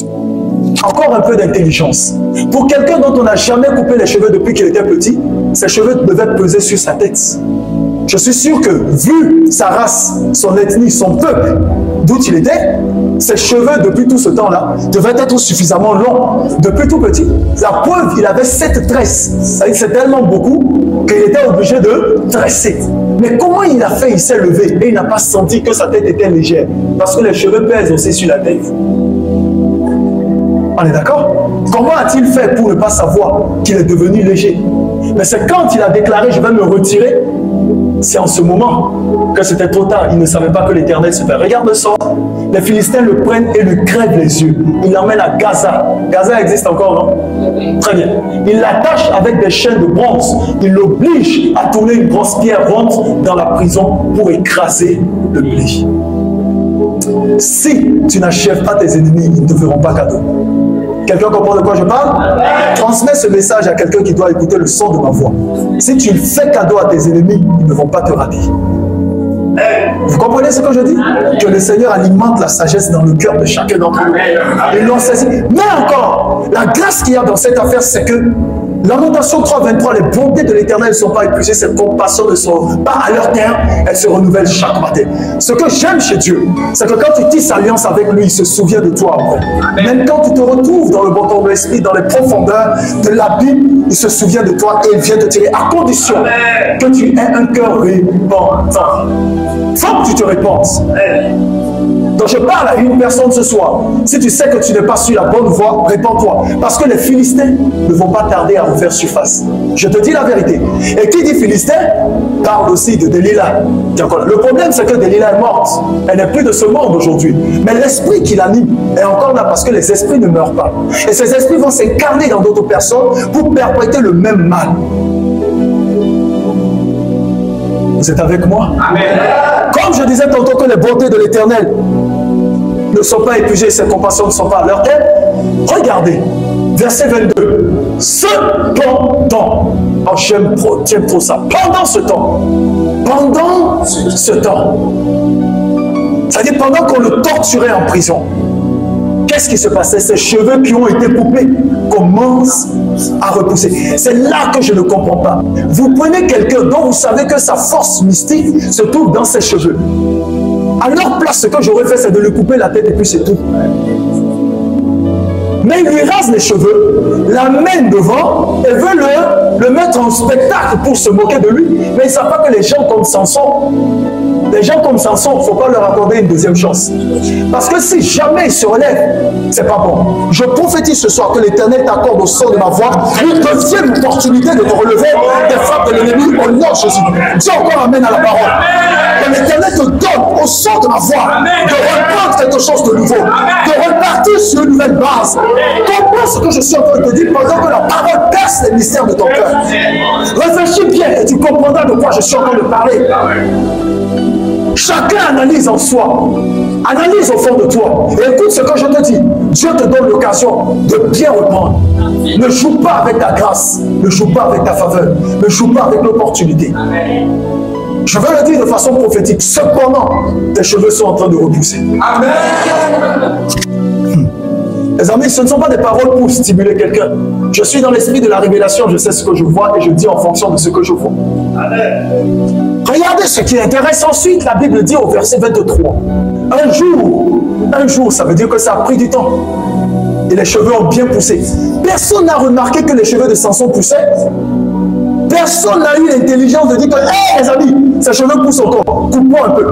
Encore un peu d'intelligence. Pour quelqu'un dont on n'a jamais coupé les cheveux depuis qu'il était petit, ses cheveux devaient peser sur sa tête. Je suis sûr que, vu sa race, son ethnie, son peuple, d'où il était, ses cheveux, depuis tout ce temps-là, devaient être suffisamment longs. Depuis tout petit, la preuve, il avait 7 tresses. C'est tellement beaucoup qu'il était obligé de tresser. Mais comment il a fait? Il s'est levé et il n'a pas senti que sa tête était légère. Parce que les cheveux pèsent aussi sur la tête. On est d'accord? Comment a-t-il fait pour ne pas savoir qu'il est devenu léger? Mais c'est quand il a déclaré « je vais me retirer », c'est en ce moment que c'était trop tard. Il ne savait pas que l'Éternel se fait. Regarde ça. Les Philistins le prennent et lui crèvent les yeux. Ils l'emmènent à Gaza. Gaza existe encore, non? Très bien. Ils l'attachent avec des chaînes de bronze. Ils l'obligent à tourner une grosse pierre ronde dans la prison pour écraser le blé. Si tu n'achèves pas tes ennemis, ils ne te feront pas cadeau. Quelqu'un comprend de quoi je parle? Transmets ce message à quelqu'un qui doit écouter le son de ma voix. Si tu fais cadeau à tes ennemis, ils ne vont pas te rater. Vous comprenez ce que je dis? Que le Seigneur alimente la sagesse dans le cœur de chacun d'entre nous. Ils l'ont saisi. Mais encore, la grâce qu'il y a dans cette affaire, c'est que Lamentation 3:23, les bontés de l'Éternel ne sont pas épuisées, ses compassions ne sont pas à leur terme, elles se renouvellent chaque matin. Ce que j'aime chez Dieu, c'est que quand tu tisses alliance avec lui, il se souvient de toi après. Même quand tu te retrouves dans le bon temps de l'esprit, dans les profondeurs de l'abîme, il se souvient de toi et il vient te tirer, à condition que tu aies un cœur repentant. Faut que tu te répandes. Donc je parle à une personne ce soir. Si tu sais que tu n'es pas sur la bonne voie, répands-toi. Parce que les Philistins ne vont pas tarder à refaire surface. Je te dis la vérité. Et qui dit Philistin parle aussi de Delilah. Le problème, c'est que Delilah est morte. Elle n'est plus de ce monde aujourd'hui. Mais l'esprit qui l'anime est encore là parce que les esprits ne meurent pas. Et ces esprits vont s'incarner dans d'autres personnes pour perpétrer le même mal. Vous êtes avec moi? Amen. Comme je disais tantôt que les bontés de l'Éternel ne sont pas épuisées, ses compassions ne sont pas à leur terme. Regardez, verset 22. Cependant, oh, j'aime trop ça. Pendant ce temps, c'est-à-dire pendant qu'on le torturait en prison, qu'est-ce qui se passait? Ses cheveux qui ont été coupés commencent à repousser. C'est là que je ne comprends pas. Vous prenez quelqu'un dont vous savez que sa force mystique se trouve dans ses cheveux. À leur place, ce que j'aurais fait, c'est de lui couper la tête et puis c'est tout. Mais il lui rase les cheveux, l'amène devant et veut le mettre en spectacle pour se moquer de lui. Mais il ne savent pas que les gens comme Samson, il ne faut pas leur accorder une deuxième chance. Parce que si jamais ils se relèvent, c'est pas bon. Je prophétise ce soir que l'Éternel t'accorde au son de ma voix une deuxième opportunité de te relever des frappes de l'ennemi au nom de Jésus. Dis encore amen à la parole. Que l'Éternel te donne au son de ma voix de reprendre quelque chose de nouveau, de repartir sur une nouvelle base. Comprends ce que je suis en train de te dire pendant que la parole perce les mystères de ton cœur. Réfléchis bien et tu comprendras de quoi je suis en train de parler. Chacun analyse en soi, analyse au fond de toi. Et écoute ce que je te dis. Dieu te donne l'occasion de bien reprendre. Ne joue pas avec ta grâce, ne joue pas avec ta faveur, ne joue pas avec l'opportunité. Je veux le dire de façon prophétique. Cependant, tes cheveux sont en train de repousser. Amen. Les amis, ce ne sont pas des paroles pour stimuler quelqu'un. Je suis dans l'esprit de la révélation, je sais ce que je vois et je dis en fonction de ce que je vois. Amen. Regardez ce qui intéresse ensuite, la Bible dit au verset 23. Un jour, ça veut dire que ça a pris du temps. Et les cheveux ont bien poussé. Personne n'a remarqué que les cheveux de Samson poussaient. Personne n'a eu l'intelligence de dire que, hé les amis, ses cheveux poussent encore, coupons un peu.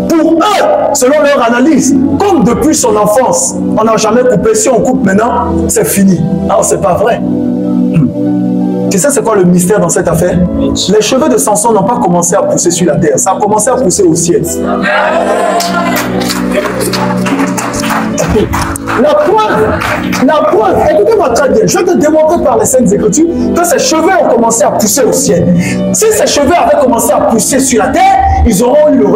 Pour eux, selon leur analyse, comme depuis son enfance, on n'a jamais coupé, si on coupe maintenant, c'est fini. Non, c'est pas vrai. Tu sais c'est quoi le mystère dans cette affaire? Les cheveux de Samson n'ont pas commencé à pousser sur la terre, ça a commencé à pousser au ciel. La preuve, écoutez-moi très bien, je vais te démontrer par les Saintes Écritures que ces cheveux ont commencé à pousser au ciel. Si ces cheveux avaient commencé à pousser sur la terre, ils auraient eu le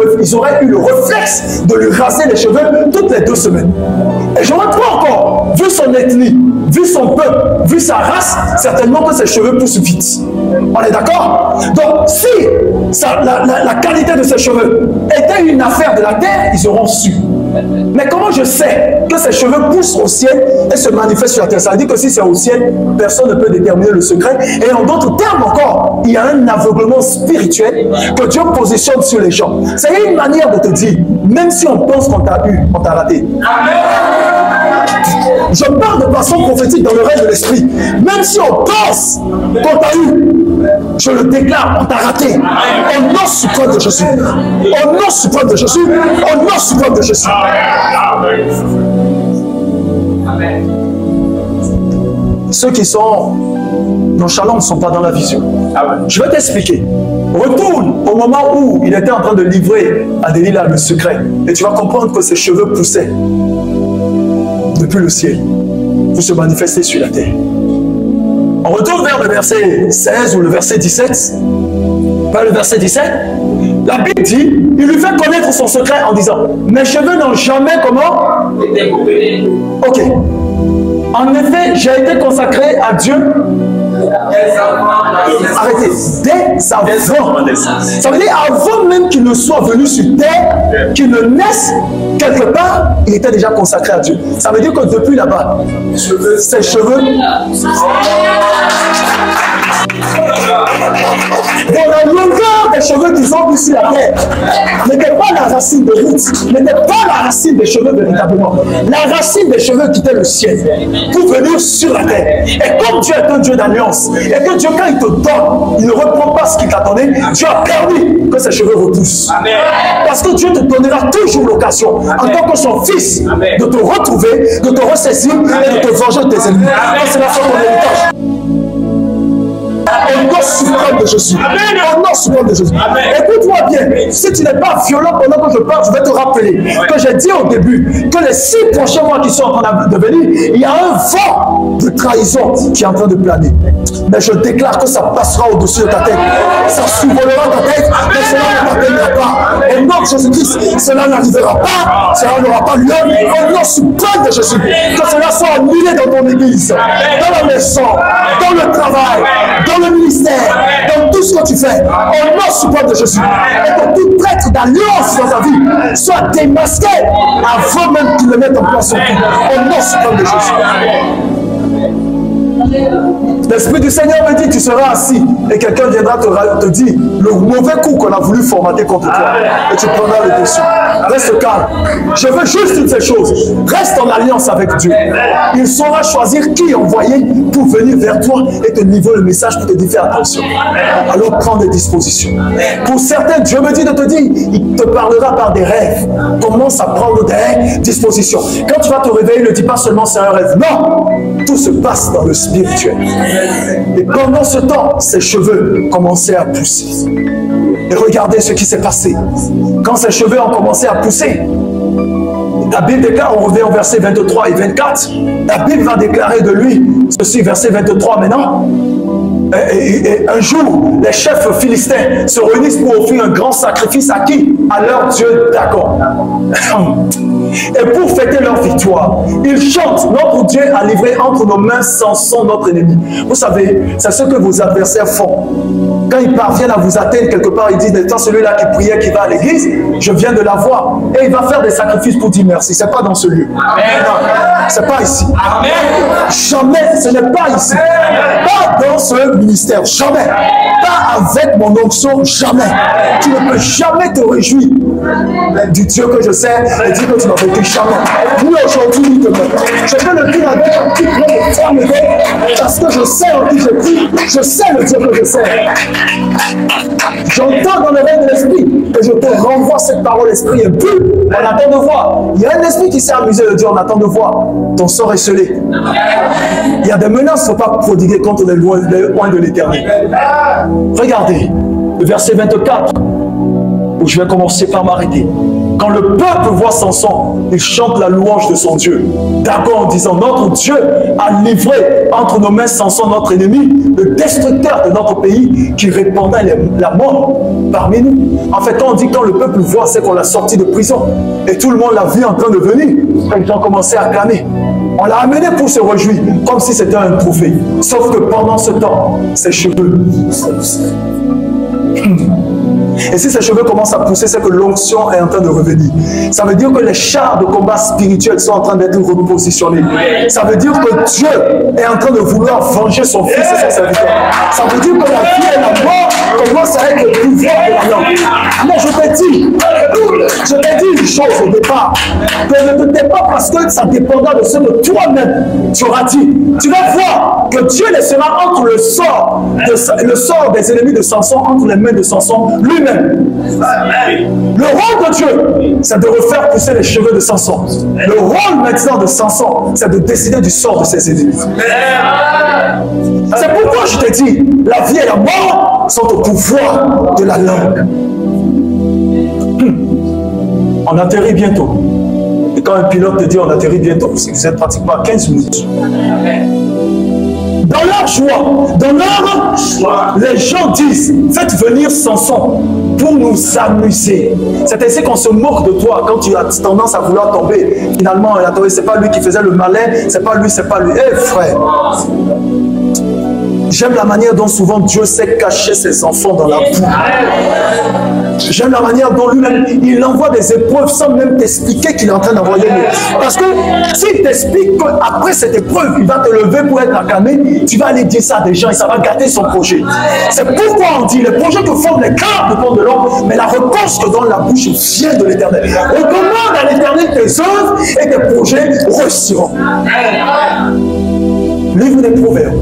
réflexe de lui raser les cheveux toutes les 2 semaines. Et j'aurais cru encore, vu son ethnie, vu son peuple, vu sa race, certainement que ses cheveux poussent vite. On est d'accord? Donc, si la qualité de ses cheveux était une affaire de la terre, ils auront su. Mais comment je sais que ces cheveux poussent au ciel et se manifestent sur la terre? Ça veut dire que si c'est au ciel, personne ne peut déterminer le secret. Et en d'autres termes encore, il y a un aveuglement spirituel que Dieu positionne sur les gens. C'est une manière de te dire, même si on pense qu'on t'a eu, on t'a raté. Amen. Je parle de façon prophétique dans le règne de l'esprit. Même si on pense qu'on t'a eu, je le déclare, on t'a raté. Au nom suprême de Jésus. Au nom suprême de Jésus. Au nom suprême de Jésus. Amen. Ceux qui sont nonchalants ne sont pas dans la vision. Je vais t'expliquer. Retourne au moment où il était en train de livrer à Delilah le secret. Et tu vas comprendre que ses cheveux poussaient depuis le ciel pour se manifester sur la terre. On retourne vers le verset 16 ou le verset 17. Pas le verset 17. La Bible dit, il lui fait connaître son secret en disant, mes cheveux n'ont jamais comment? Été coupés. Ok. En effet, j'ai été consacré à Dieu. Arrêtez. Dès avant. Ça veut dire avant même qu'il ne soit venu sur terre, qu'il ne naisse quelque part, il était déjà consacré à Dieu. Ça veut dire que depuis là-bas, ses cheveux. Dans la longueur des cheveux qu'ils ont vus sur la terre, n'était pas la racine de Ruth, n'était pas la racine des cheveux véritablement. La racine des cheveux quittait le ciel pour venir sur la terre. Et comme Dieu est un Dieu d'alliance, et que Dieu, quand il te donne, il ne reprend pas ce qu'il t'a donné, Dieu a permis que ses cheveux repoussent. Parce que Dieu te donnera toujours l'occasion, en tant que son fils, de te retrouver, de te ressaisir et de te venger de tes ennemis. C'est la fin de ton héritage. Au nom suprême de Jésus. Au nom suprême de Jésus. Écoute-moi bien. Si tu n'es pas violent pendant que je parle, je vais te rappeler que j'ai dit au début que les 6 prochains mois qui sont en train de venir, il y a un vent de trahison qui est en train de planer. Mais je déclare que ça passera au-dessus de ta tête. Ça survolera ta tête, mais cela ne t'atteindra pas. Au nom de Jésus-Christ, cela n'arrivera pas. Cela n'aura pas lieu. Au nom suprême de Jésus. Que cela soit annulé dans ton église, dans la maison, dans le travail, dans le ministère, dans tout ce que tu fais, au nom suprême de Jésus, et que tout traître d'alliance dans ta vie soit démasqué avant même qu'il ne mette en place son coup, au nom suprême de Jésus. L'Esprit du Seigneur me dit, tu seras assis et quelqu'un viendra te dire le mauvais coup qu'on a voulu formater contre toi et tu prendras le dessus. Reste calme. Je veux juste toutes ces choses. Reste en alliance avec Dieu. Il saura choisir qui envoyer pour venir vers toi et te livrer le message pour te dire fais attention. Alors prends des dispositions. Pour certains, Dieu me dit de te dire, il te parlera par des rêves. Commence à prendre des dispositions. Quand tu vas te réveiller, ne dis pas seulement c'est un rêve. Non, tout se passe dans le spirituel. Et pendant ce temps, ses cheveux commençaient à pousser. Et regardez ce qui s'est passé. Quand ses cheveux ont commencé à pousser, la Bible déclare, on revient au verset 23 et 24, la Bible va déclarer de lui, ceci, verset 23 maintenant, et un jour, les chefs philistins se réunissent pour offrir un grand sacrifice à qui? À leur Dieu Dagon. Et pour fêter leur victoire, ils chantent, notre Dieu a livré entre nos mains Samson, notre ennemi. Vous savez, c'est ce que vos adversaires font. Quand ils parviennent à vous atteindre quelque part, ils disent, étant celui-là qui priait, qui va à l'église, je viens de la voir. Et il va faire des sacrifices pour dire merci. Ce n'est pas dans ce lieu. Ce n'est pas ici. Amen. Jamais, ce n'est pas ici. Pas dans ce ministère. Jamais. Pas avec mon onction. Jamais. Tu ne peux jamais te réjouir du Dieu que je sais et dire que tu n'as vécu jamais. Ni aujourd'hui, ni demain. Je peux le dire avec un petit peu de fermeté parce que je sais en qui je prie. Je sais le Dieu que je sais. J'entends dans le règne de l'esprit et je te renvoie cette parole esprit et puis on attend de voir. Il y a un esprit qui s'est amusé de dire on attend de voir. Ton sort est scellé. Il y a des menaces, il ne faut pas prodiguer contre les loin de l'éternel. Regardez le verset 24 où je vais commencer par m'arrêter. Quand le peuple voit Samson, il chante la louange de son Dieu. D'accord, en disant, notre Dieu a livré entre nos mains Samson, notre ennemi, le destructeur de notre pays, qui répandait la mort parmi nous. En fait, quand on dit quand le peuple voit, c'est qu'on l'a sorti de prison. Et tout le monde l'a vu en train de venir. Ils ont commencé à clamer. On l'a amené pour se réjouir, comme si c'était un trophée. Sauf que pendant ce temps, ses cheveux sont poussés. Et si ses cheveux commencent à pousser, c'est que l'onction est en train de revenir. Ça veut dire que les chars de combat spirituels sont en train d'être repositionnés. Ça veut dire que Dieu est en train de vouloir venger son fils et son serviteur. Ça veut dire que la vie et la mort commencent à être le pouvoir de la langue. Mais je t'ai dit une chose au départ, que ne te tais pas parce que ça dépendra de ce que toi-même tu auras dit. Tu vas voir que Dieu laissera entre le sort des ennemis de Samson, entre les mains de Samson lui-même. Le rôle de Dieu, c'est de refaire pousser les cheveux de Samson. Le rôle maintenant de Samson, c'est de décider du sort de ses ennemis. C'est pourquoi je t'ai dit, la vie et la mort sont au pouvoir de la langue. On atterrit bientôt. Et quand un pilote te dit on atterrit bientôt, vous êtes pratiquement à 15 minutes. Dans leur joie, les gens disent, faites venir Samson pour nous amuser. C'est ainsi qu'on se moque de toi quand tu as tendance à vouloir tomber. Finalement, c'est pas lui qui faisait le malin, c'est pas lui. Eh frère, j'aime la manière dont souvent Dieu sait cacher ses enfants dans la boue. J'aime la manière dont lui-même, il envoie des épreuves sans même t'expliquer qu'il est en train d'envoyer. Parce que s'il t'explique qu'après cette épreuve, il va te lever pour être acclamé, tu vas aller dire ça à des gens et ça va gâter son projet. C'est pourquoi on dit, les projets que forment les cœurs dépendent de l'homme, mais la réponse que donne la bouche vient de l'Éternel. Recommande à l'Éternel tes œuvres et tes projets réussiront. Livre des Proverbes.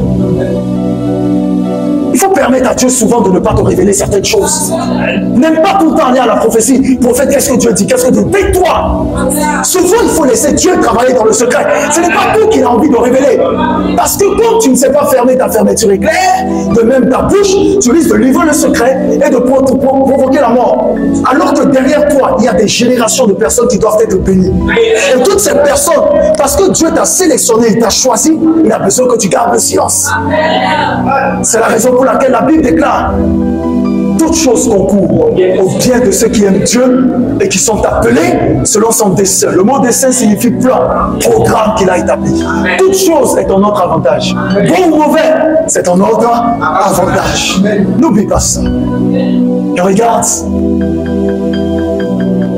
Il faut permettre à Dieu souvent de ne pas te révéler certaines choses. N'aime pas tout le temps aller à la prophétie. Prophète, qu'est-ce que Dieu dit? Qu'est-ce que Dieu dit? Tais-toi. Souvent, il faut laisser Dieu travailler dans le secret. Ce n'est pas tout qu'il a envie de révéler. Parce que quand tu ne sais pas fermer ta fermeture éclair, de même ta bouche, tu risques de livrer le secret et de provoquer la mort. Alors que derrière toi, il y a des générations de personnes qui doivent être bénies. Et toutes ces personnes, parce que Dieu t'a sélectionné, il t'a choisi, il a besoin que tu gardes le silence. C'est la raison pour laquelle la Bible déclare: toutes choses concourent au bien de ceux qui aiment Dieu et qui sont appelés selon son dessein. Le mot dessein signifie plan, programme qu'il a établi. Toute chose est en notre avantage. Bon ou mauvais, c'est en notre avantage. N'oublie pas ça. Et regarde,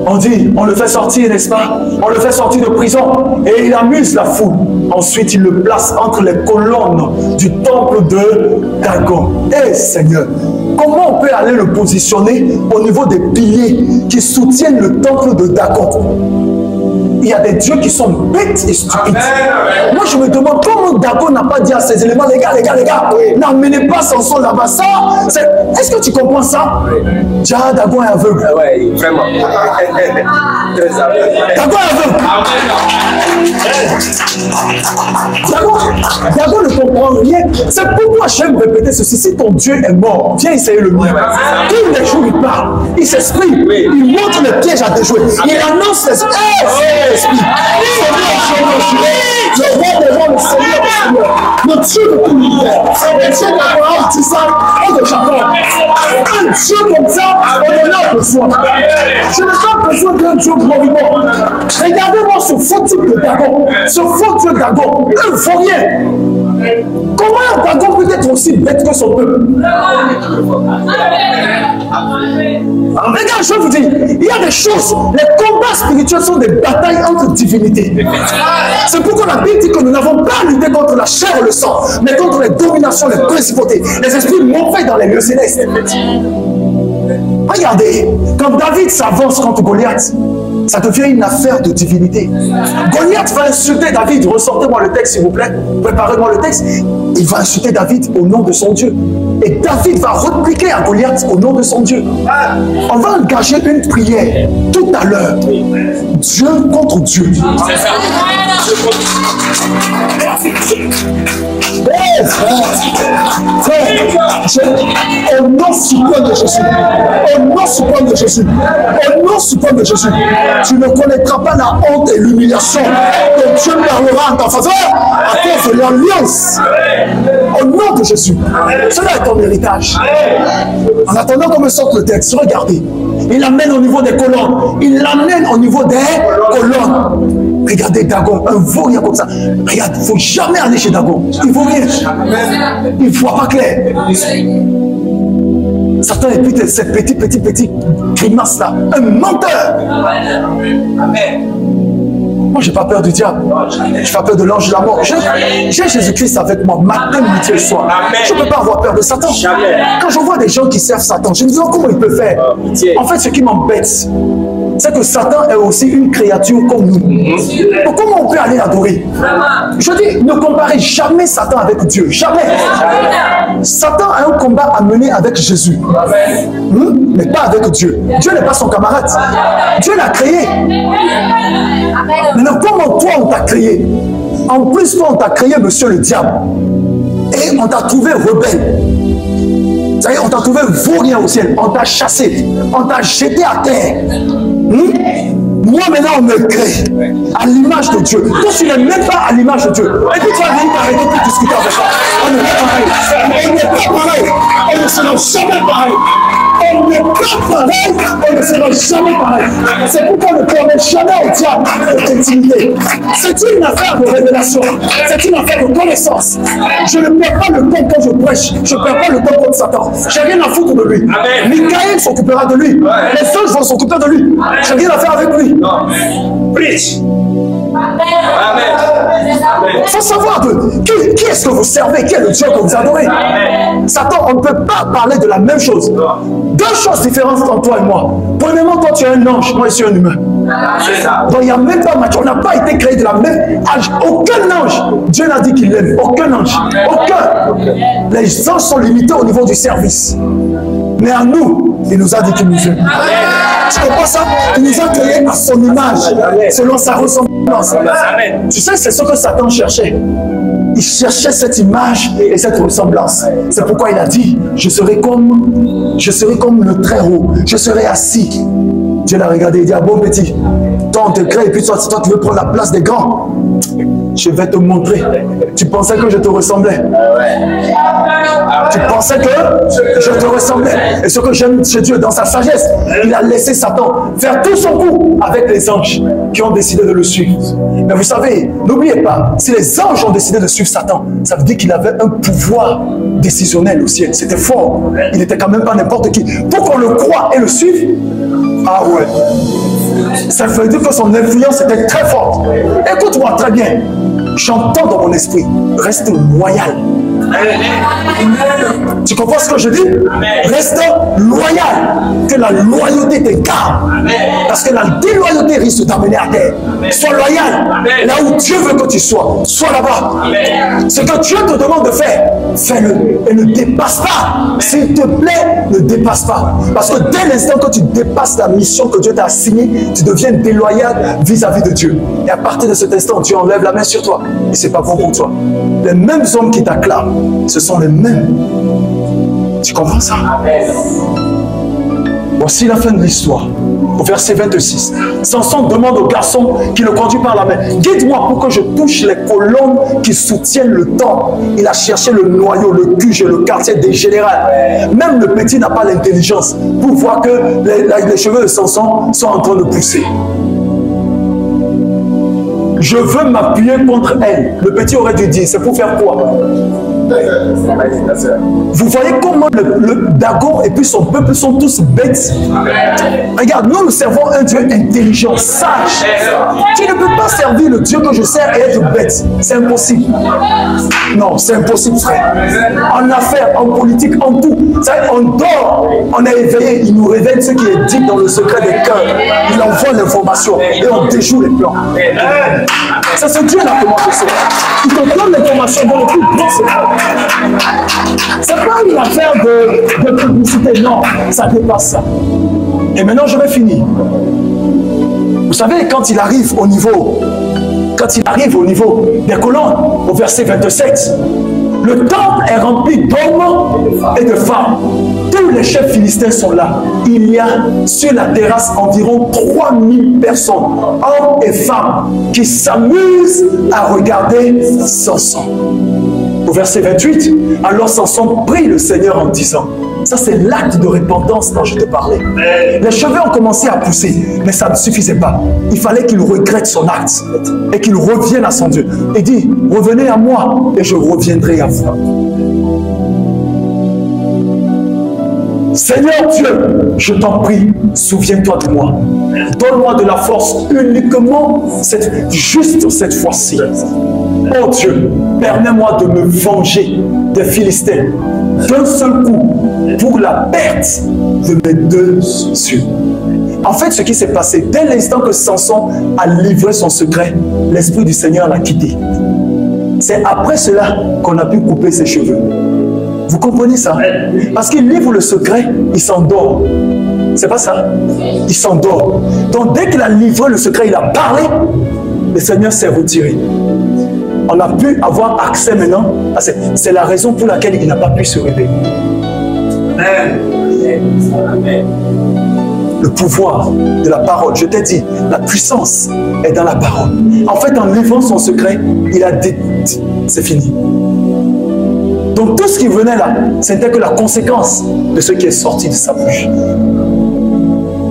on dit, on le fait sortir, n'est-ce pas? On le fait sortir de prison et il amuse la foule. Ensuite, il le place entre les colonnes du temple de Dagon. Eh Seigneur, comment on peut aller le positionner au niveau des piliers qui soutiennent le temple de Dagon? Il y a des dieux qui sont bêtes et stupides. Moi, je me demande comment Dagon n'a pas dit à ces éléments, les gars, n'amenez pas Samson là-bas. Ça, est-ce que tu comprends ça? Déjà, Dagon est aveugle. Oui, vraiment. Dagon est aveugle. Dagon ne comprend rien. C'est pourquoi j'aime répéter ceci. Si ton Dieu est mort, viens essayer le mien. Tous les jours, il parle, il s'exprime, il montre les pièges à déjouer. Il annonce les... Le roi des rois, le Seigneur des seigneurs, le Dieu de tout l'univers, le Dieu d'Abraham, d'Isaac et de Jacob. Un Dieu comme ça, on en a besoin. Je n'ai pas besoin d'un Dieu glorieux. Regardez-moi ce faux type de Dagon, ce faux Dieu Dagon, il ne faut rien. Comment Dagon peut être aussi bête que son peuple? Regarde, je vous dis, il y a des choses, les combats spirituels sont des batailles entre divinités. C'est pourquoi la Bible dit que nous n'avons pas à lutter contre la chair et le sang, mais contre les dominations, les principautés, les esprits mauvais dans les lieux célestes. Regardez, quand David s'avance contre Goliath, ça devient une affaire de divinité. Goliath va insulter David. Ressortez-moi le texte, s'il vous plaît. Préparez-moi le texte. Il va insulter David au nom de son Dieu. Et David va répliquer à Goliath au nom de son Dieu. On va engager une prière tout à l'heure. Dieu contre Dieu. C'est ça. Frère, au nom suprême de Jésus, au nom suprême de Jésus, au nom suprême de Jésus, tu ne connaîtras pas la honte et l'humiliation que Dieu parlera en ta faveur à cause de l'alliance. Au nom de Jésus, cela est ton héritage. En attendant qu'on me sorte le texte, regardez, il l'amène au niveau des colonnes, il l'amène au niveau des colonnes. Regardez Dagon, un vaurien comme ça. Regarde, il ne faut jamais aller chez Dagon. Il ne vaut rien. Il ne voit pas clair. Satan est plus cette petite grimace là. Un menteur. Amen. Moi, je n'ai pas peur du diable. Je n'ai pas peur de l'ange de la mort. J'ai Jésus-Christ avec moi, matin, midi et soir. Je ne peux pas avoir peur de Satan. Quand je vois des gens qui servent Satan, je me dis comment il peut faire. En fait, ce qui m'embête, c'est que Satan est aussi une créature comme nous. Donc, comment on peut aller l'adorer? Je dis, ne comparez jamais Satan avec Dieu. Jamais. Satan a un combat à mener avec Jésus. Mais pas avec Dieu. Dieu n'est pas son camarade. Dieu l'a créé. Maintenant, comment toi on t'a créé? En plus, toi on t'a créé, monsieur le diable. Et on t'a trouvé rebelle. Ça y est, on t'a trouvé vaurien au ciel. On t'a chassé. On t'a jeté à terre. Moi maintenant on me crée à l'image de Dieu. Toi tu n'es même pas à l'image de Dieu. Et puis tu vas venir t'arrêter pour discuter avec ça. On n'est pas pareil. On n'est pas pareil. On ne sera jamais pareil. On n'est pas pareil. On ne sera jamais pareil. C'est pourquoi ne permet jamais au diable de t'intimider. C'est une affaire de révélation. C'est une affaire de connaissance. Je ne perds pas le temps quand je prêche. Je ne perds pas le temps contre Satan. J'ai rien à foutre de lui. Michael s'occupera de lui. Les anges vont s'occuper de lui. J'ai rien à faire avec lui. Preach. Il faut savoir qui est-ce que vous servez, qui est le Dieu que vous adorez. Satan, on ne peut pas parler de la même chose. Deux choses différentes entre toi et moi. Premièrement, toi tu es un ange, moi je suis un humain. Donc il n'y a même pas match. On n'a pas été créé de la même âge. Aucun ange. Dieu n'a dit qu'il l'aime. Aucun ange. Aucun. Les anges sont limités au niveau du service. Mais à nous, il nous a dit qu'il nous aime. Tu comprends ça? Il nous a créés à son image, selon sa ressemblance. Tu sais, c'est ce que Satan cherchait. Il cherchait cette image et cette ressemblance. C'est pourquoi il a dit, je serai comme le Très-Haut. Je serai assis. Dieu l'a regardé, il dit, ah bon petit, toi on te crée et puis toi tu veux prendre la place des grands. Je vais te montrer. Tu pensais que je te ressemblais. Tu pensais que je te ressemblais. Et ce que j'aime chez Dieu, dans sa sagesse, il a laissé Satan faire tout son coup avec les anges qui ont décidé de le suivre. Mais vous savez, n'oubliez pas, si les anges ont décidé de suivre Satan, ça veut dire qu'il avait un pouvoir décisionnel au ciel. C'était fort. Il n'était quand même pas n'importe qui. Pour qu'on le croie et le suive, ah ouais. Ça veut dire que son influence était très forte. Écoute-moi très bien. J'entends dans mon esprit, reste loyal. Tu comprends ce que je dis? Reste loyal. Que la loyauté te garde. Parce que la déloyauté risque t'amener à terre. Sois loyal. Là où Dieu veut que tu sois. Sois là-bas. Ce que Dieu te demande de faire, fais-le. Et ne dépasse pas. S'il te plaît, ne dépasse pas. Parce que dès l'instant que tu dépasses la mission que Dieu t'a assignée, tu deviens déloyal vis-à-vis de Dieu. Et à partir de cet instant, Dieu enlève la main sur toi. Et c'est pas bon pour toi. Les mêmes hommes qui t'acclament, ce sont les mêmes. Tu comprends ça? Voici la fin de l'histoire. Au verset 26. Samson demande au garçon qui le conduit par la main, guide-moi pour que je touche les colonnes qui soutiennent le temple. Il a cherché le noyau, le QG, le quartier des généraux. Même le petit n'a pas l'intelligence pour voir que les cheveux de Samson sont en train de pousser. Je veux m'appuyer contre elle. Le petit aurait dû dire, c'est pour faire quoi? Vous voyez comment le Dagon et puis son peuple sont tous bêtes. Regarde, nous servons un Dieu intelligent, sage. Tu ne peux pas servir le Dieu que je sers et être bête. C'est impossible. Non, c'est impossible, frère. En affaires, en politique, en tout. On dort, on est éveillé, il nous révèle ce qui est dit dans le secret des cœurs. Il envoie l'information et on déjoue les plans. C'est ce Dieu-là que moi je sais. Il te donne l'information dans le plus grand secret. C'est pas une affaire de publicité, non, ça dépasse ça. Et maintenant je vais finir. Vous savez, quand il arrive au niveau des colonnes, au verset 27, le temple est rempli d'hommes et de femmes. Tous les chefs philistins sont là. Il y a sur la terrasse environ 3000 personnes, hommes et femmes, qui s'amusent à regarder Samson. Au verset 28, alors Samson prie le Seigneur en disant, ça c'est l'acte de repentance dont je te parlais. Les cheveux ont commencé à pousser, mais ça ne suffisait pas. Il fallait qu'il regrette son acte et qu'il revienne à son Dieu. Il dit, revenez à moi et je reviendrai à vous. Seigneur Dieu, je t'en prie, souviens-toi de moi. Donne-moi de la force uniquement, juste cette fois-ci. Oh Dieu, permets-moi de me venger des Philistins d'un seul coup pour la perte de mes deux yeux. En fait, ce qui s'est passé, dès l'instant que Samson a livré son secret, l'Esprit du Seigneur l'a quitté. C'est après cela qu'on a pu couper ses cheveux. Vous comprenez ça? Parce qu'il livre le secret, il s'endort. C'est pas ça? Il s'endort. Donc dès qu'il a livré le secret, il a parlé, le Seigneur s'est retiré. On a pu avoir accès maintenant. C'est la raison pour laquelle il n'a pas pu se réveiller. le pouvoir de la parole. Je t'ai dit, la puissance est dans la parole. En fait, en livrant son secret, il a dit, c'est fini. Donc tout ce qui venait là, ce n'était que la conséquence de ce qui est sorti de sa bouche.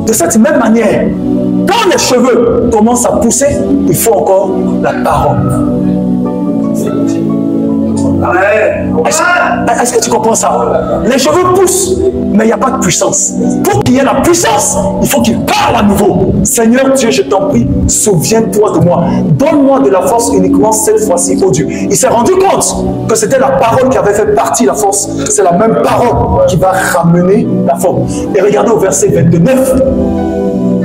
De cette même manière, quand les cheveux commencent à pousser, il faut encore la parole. Est-ce que tu comprends ça? Les cheveux poussent, mais il n'y a pas de puissance. Pour qu'il y ait la puissance, il faut qu'il parle à nouveau. Seigneur Dieu, je t'en prie, souviens-toi de moi. Donne-moi de la force uniquement cette fois-ci, oh Dieu. Il s'est rendu compte que c'était la parole qui avait fait partie de la force. C'est la même parole qui va ramener la forme. Et regardez au verset 29.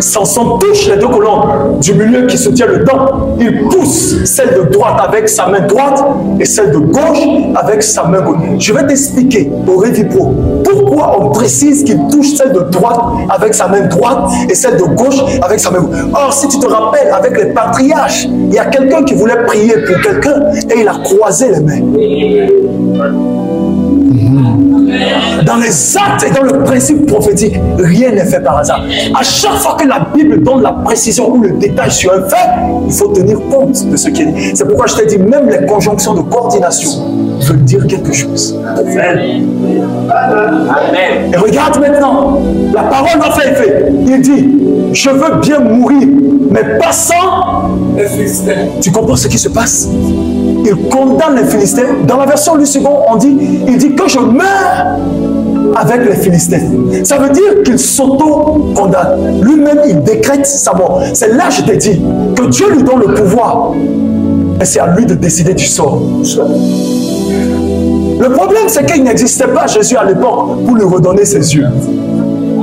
Samson touche les deux colonnes du milieu qui soutient le dent. Il pousse celle de droite avec sa main droite et celle de gauche avec sa main gauche. Je vais t'expliquer au Révipro pourquoi on précise qu'il touche celle de droite avec sa main droite et celle de gauche avec sa main gauche. Or, si tu te rappelles, avec les patriarches, il y a quelqu'un qui voulait prier pour quelqu'un et il a croisé les mains. Dans les actes et dans le principe prophétique, rien n'est fait par hasard. À chaque fois que la Bible donne la précision ou le détail sur un fait, il faut tenir compte de ce qui est dit. C'est pourquoi je t'ai dit, même les conjonctions de coordination veulent dire quelque chose. Amen. Et regarde maintenant, la parole va faire effet. Il dit, je veux bien mourir, mais pas sans les Philistins. Tu comprends ce qui se passe? Il condamne les Philistins. Dans la version du second, il dit que je meurs avec les Philistins. Ça veut dire qu'il s'auto-condamne. Lui-même, il décrète sa mort. C'est là, je t'ai dit, que Dieu lui donne le pouvoir. Et c'est à lui de décider du sort. Le problème, c'est qu'il n'existait pas Jésus à l'époque pour lui redonner ses yeux.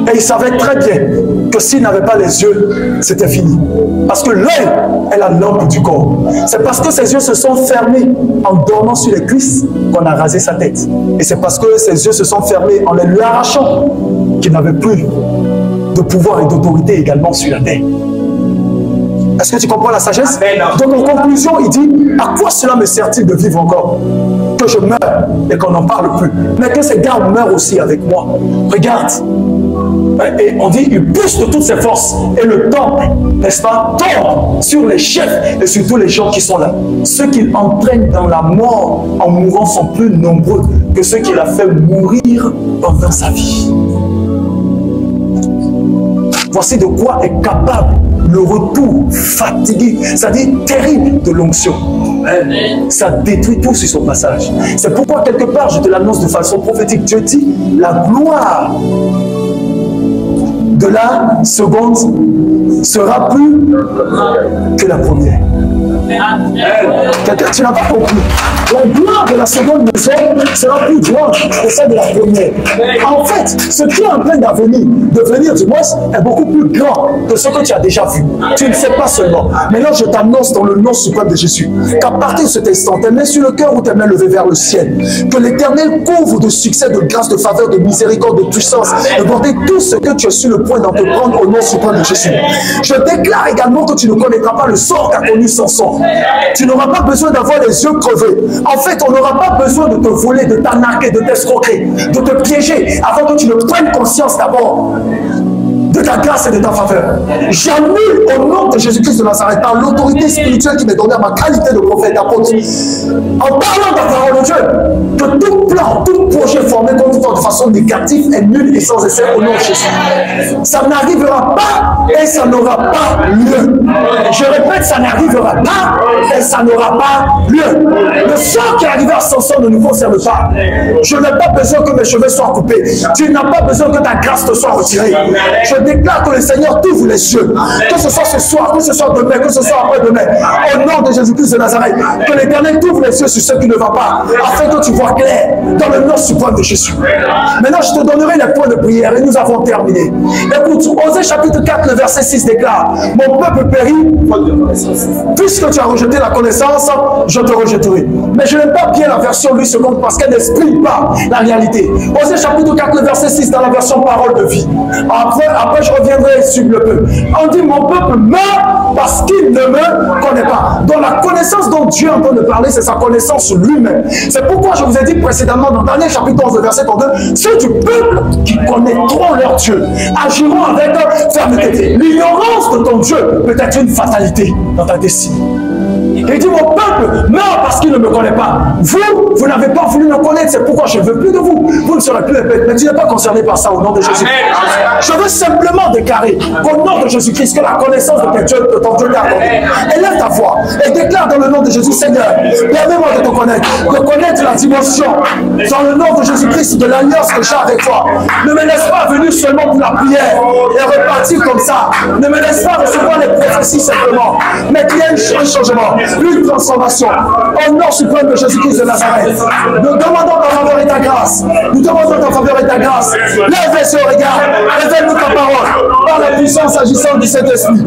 Et il savait très bien que s'il n'avait pas les yeux, c'était fini. Parce que l'œil est la lampe du corps. C'est parce que ses yeux se sont fermés en dormant sur les cuisses qu'on a rasé sa tête. Et c'est parce que ses yeux se sont fermés en les lui arrachant qu'il n'avait plus de pouvoir et d'autorité également sur la terre. Est-ce que tu comprends la sagesse? Donc en conclusion, il dit, à quoi cela me sert-il de vivre encore? Que je meure et qu'on n'en parle plus. Mais que ces gars meurent aussi avec moi. Regarde. Et on dit, il pousse de toutes ses forces. Et le temple, n'est-ce pas, tombe sur les chefs et sur tous les gens qui sont là. Ceux qu'il entraîne dans la mort en mourant sont plus nombreux que ceux qu'il a fait mourir pendant sa vie. Voici de quoi est capable le retour fatigué, c'est-à-dire terrible de l'onction. Ça détruit tout sur son passage. C'est pourquoi quelque part, je te l'annonce de façon prophétique, Dieu dit, la gloire de la seconde sera plus que la première. Quelqu'un, tu n'as pas compris. La gloire de la seconde maison sera plus grande que celle de la première. En fait, ce qui est en train de venir du moins est beaucoup plus grand que ce que tu as déjà vu. Tu ne sais pas seulement. Maintenant, je t'annonce dans le nom suprême de Jésus qu'à partir de cet instant, tes mains sur le cœur ou tes mains levées vers le ciel, que l'Éternel couvre de succès, de grâce, de faveur, de miséricorde, de puissance, de porter tout ce que tu es sur le point d'entreprendre au nom suprême de Jésus. Je déclare également que tu ne connaîtras pas le sort qu'a connu Samson. Tu n'auras pas besoin d'avoir les yeux crevés. En fait, on n'aura pas besoin de te voler, de t'arnaquer, de t'escroquer, de te piéger avant que tu ne prennes conscience d'abord de ta grâce et de ta faveur. J'annule au nom de Jésus-Christ de Nazareth, par l'autorité spirituelle qui m'est donnée à ma qualité de prophète d'apôtre, en parlant de la parole de Dieu, que tout plan, tout projet formé contre toi de façon négative est nul et sans essai au nom de Jésus. Ça n'arrivera pas et ça n'aura pas lieu. Je répète, ça n'arrivera pas et ça n'aura pas lieu. Le sort qui est arrivé à Samson ne nous concerne pas. Je n'ai pas besoin que mes cheveux soient coupés. Tu n'as pas besoin que ta grâce te soit retirée. Je déclare que le Seigneur t'ouvre les yeux, que ce soit ce soir, que ce soit demain, que ce soit après-demain, au nom de Jésus-Christ de Nazareth, que l'Éternel t'ouvre les yeux sur ce qui ne va pas, afin que tu vois clair dans le nom suprême de Jésus. Maintenant, je te donnerai les points de prière et nous avons terminé. Écoute, Osée chapitre 4, le verset 6 déclare, mon peuple périt, puisque tu as rejeté la connaissance, je te rejetterai. Mais je n'aime pas bien la version lui seconde parce qu'elle n'exprime pas la réalité. Osée chapitre 4, le verset 6 dans la version parole de vie. Après après je reviendrai sur le peuple. On dit mon peuple meurt parce qu'il ne me connaît pas. Donc la connaissance dont Dieu est en train de parler, c'est sa connaissance lui-même. C'est pourquoi je vous ai dit précédemment dans Daniel chapitre 11, verset 32, ceux du peuple qui connaîtront leur Dieu agiront avec fermeté. L'ignorance de ton Dieu peut être une fatalité dans ta destinée. Il dit mon peuple meurt parce qu'il ne me connaît pas. Vous n'avez pas voulu me connaître, c'est pourquoi je ne veux plus de vous. Vous ne serez plus les bêtes, mais tu n'es pas concerné par ça au nom de Jésus. Je veux simplement déclarer au nom de Jésus-Christ que la connaissance de ton Dieu t'a accordé. Élève ta voix et déclare dans le nom de Jésus, Seigneur, permets-moi de te connaître la dimension dans le nom de Jésus-Christ de l'alliance que j'ai avec toi. Ne me laisse pas venir seulement pour la prière et repartir comme ça. Ne me laisse pas recevoir les prophéties simplement, mais qu'il y ait un changement, une transformation. Au nom suprême de Jésus-Christ de Nazareth, nous demandons ta faveur et ta grâce. Nous demandons ta faveur et ta grâce. Lève ce regard, révèle-nous ta parole par la puissance agissante du Saint-Esprit.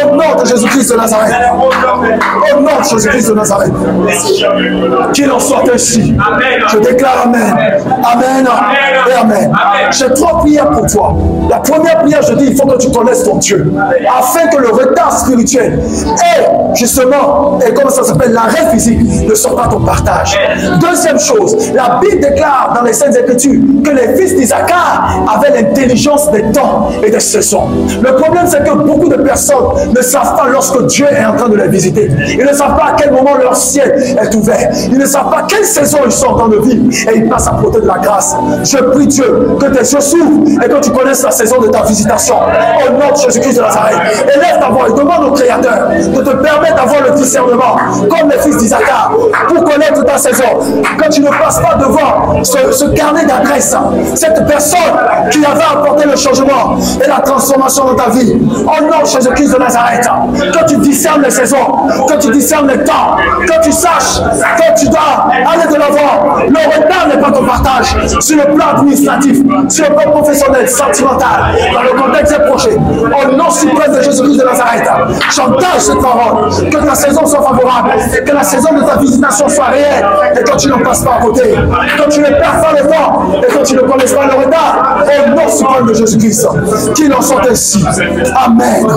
Au nom de Jésus-Christ de Nazareth. Au nom de Jésus-Christ de Nazareth. Qu'il en soit ainsi. Je déclare Amen. Amen et Amen. J'ai trois prières pour toi. La première prière, je dis, il faut que tu connaisses ton Dieu. Afin que le retard spirituel et justement, et comment ça s'appelle, l'arrêt physique ne soit pas ton partage. Deuxième chose, la Bible déclare dans les Saintes Écritures que les fils d'Isaacar avaient l'intelligence des temps et des saisons. Le problème, c'est que beaucoup de personnes ne savent pas lorsque Dieu est en train de les visiter. Ils ne savent pas à quel moment leur ciel est ouvert. Ils ne savent pas quelle saison ils sont en train de vivre et ils passent à côté de la grâce. Je prie Dieu que tes yeux s'ouvrent et que tu connaisses la saison de ta visitation. Au nom de Jésus-Christ de Nazareth, élève ta voix et demande au Créateur de te permettre d'avoir le discernement comme les fils d'Isaacar pour connaître ta saison. Quand tu ne passes pas devant ce carnet d'adresse, cette personne qui avait apporté le changement et la transformation dans ta vie, au nom de Jésus-Christ de Nazareth, que tu discernes les saisons, que tu discernes les temps, que tu saches que tu dois aller de l'avant. Le retard n'est pas ton partage sur le plan administratif, sur le plan professionnel, sentimental, dans le contexte des projets. Au nom suprême de Jésus-Christ de Nazareth, j'entends cette parole, que ta saison soit favorable, que la saison de ta visitation soit réelle, et que tu ne passes pas à côté, que tu ne perds pas le temps, et que tu ne connaisses pas le retard. Au nom suprême de Jésus-Christ, qu'il en soit ainsi. Amen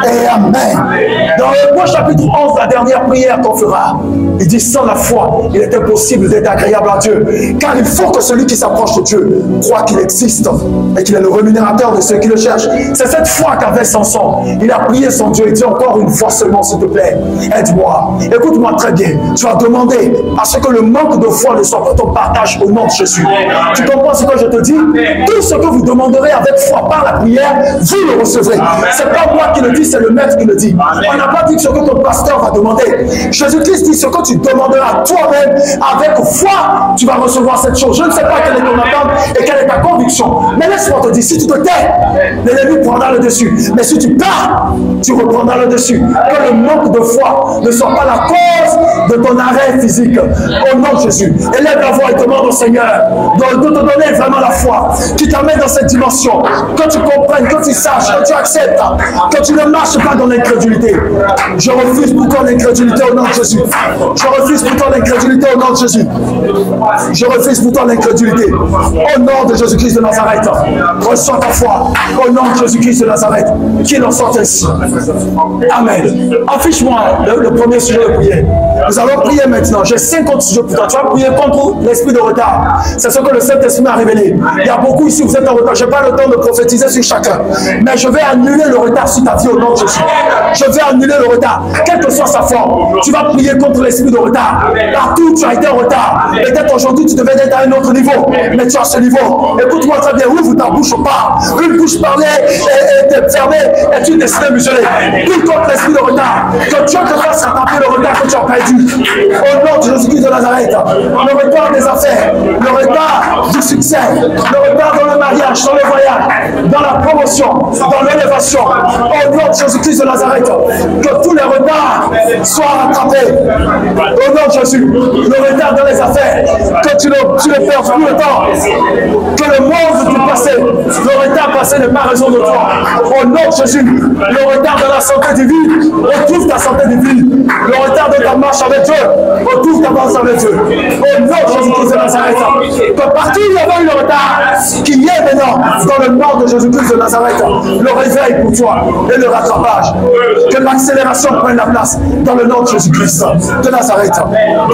et Amen. Dans Hébreux chapitre 11, la dernière prière qu'on fera, il dit sans la foi, il est impossible d'être agréable à Dieu, car il faut que celui qui s'approche de Dieu croit qu'il existe et qu'il est le rémunérateur de ceux qui le cherchent. C'est cette foi qu'avait Samson. Il a prié son Dieu et dit encore une fois seulement, s'il te plaît, aide-moi. Écoute-moi très bien. Tu as demandé à ce que le manque de foi ne soit pas ton partage au nom de Jésus. Tu comprends ce que je te dis? Tout ce que vous demanderez avec foi par la prière, vous le recevrez. C'est pas moi qui le dis, c'est le maître qui le dit. On n'a pas dit ce que ton pasteur va demander. Jésus-Christ dit ce que tu demanderas toi-même avec foi, tu vas recevoir cette chose. Je ne sais pas quelle est ton attente et quelle est ta conviction. Mais laisse-moi te dire, si tu te tais, l'ennemi prendra le dessus. Mais si tu pars, tu reprendras le dessus. Que le manque de foi ne soit pas la cause de ton arrêt physique. Au nom de Jésus. Élève la voix et demande au Seigneur de te donner vraiment la foi qui t'amène dans cette dimension. Que tu comprennes, que tu saches, que tu acceptes, que tu ne marches pas dans l'incrédulité. Je refuse pour ton incrédulité au nom de Jésus. Je refuse pour ton incrédulité au nom de Jésus. Je refuse pour ton incrédulité. Au nom de Jésus-Christ de Nazareth, reçois ta foi. Au nom de Jésus-Christ de Nazareth, qu'il en soit ainsi. Amen. Affiche-moi le premier sujet de prière. Nous allons prier maintenant. J'ai 50 sujets pour toi. Tu vas prier contre l'esprit de retard. C'est ce que le Saint-Esprit m'a révélé. Il y a beaucoup ici, vous êtes en retard. Je n'ai pas le temps de prophétiser sur chacun. Mais je vais annuler le retard sur ta vie au nom de Jésus. Je vais annuler le retard, quelle que soit sa forme. Tu vas prier contre l'esprit de retard. Partout, tu as été en retard. Peut-être aujourd'hui, tu devais être à un autre niveau. Mais tu as ce niveau. Écoute-moi très bien. Ouvre ta bouche au pas. Une bouche parlée et fermée est une destinée muselée. Prie contre l'esprit de retard. Que Dieu te fasse rattraper le retard que tu as perdu. Au nom de Jésus-Christ de Nazareth. Le retard des affaires. Le retard du succès. Le retard dans le mariage, dans le voyage, dans la promotion, dans l'élévation. Au nom de Jésus-Christ de Nazareth. Que tous les retards soient rattrapés. Au nom de Jésus. Le retard dans les affaires. Que tu ne perds plus le temps. Que le monde du passé, le retard passé n'est pas raison de toi. Au nom de Jésus. Le retard dans la santé divine. Retrouve ta santé divine. Le retard de ta marche marche avec Dieu. Retrouve ta marche avec Dieu. Au nom de Jésus-Christ de Nazareth. Que partout où il y avait eu le retard, qu'il y ait maintenant, dans le nom de Jésus-Christ de Nazareth, le réveil pour toi et le rattrapage. Que l'accélération prenne la place dans le nom de Jésus-Christ de Nazareth.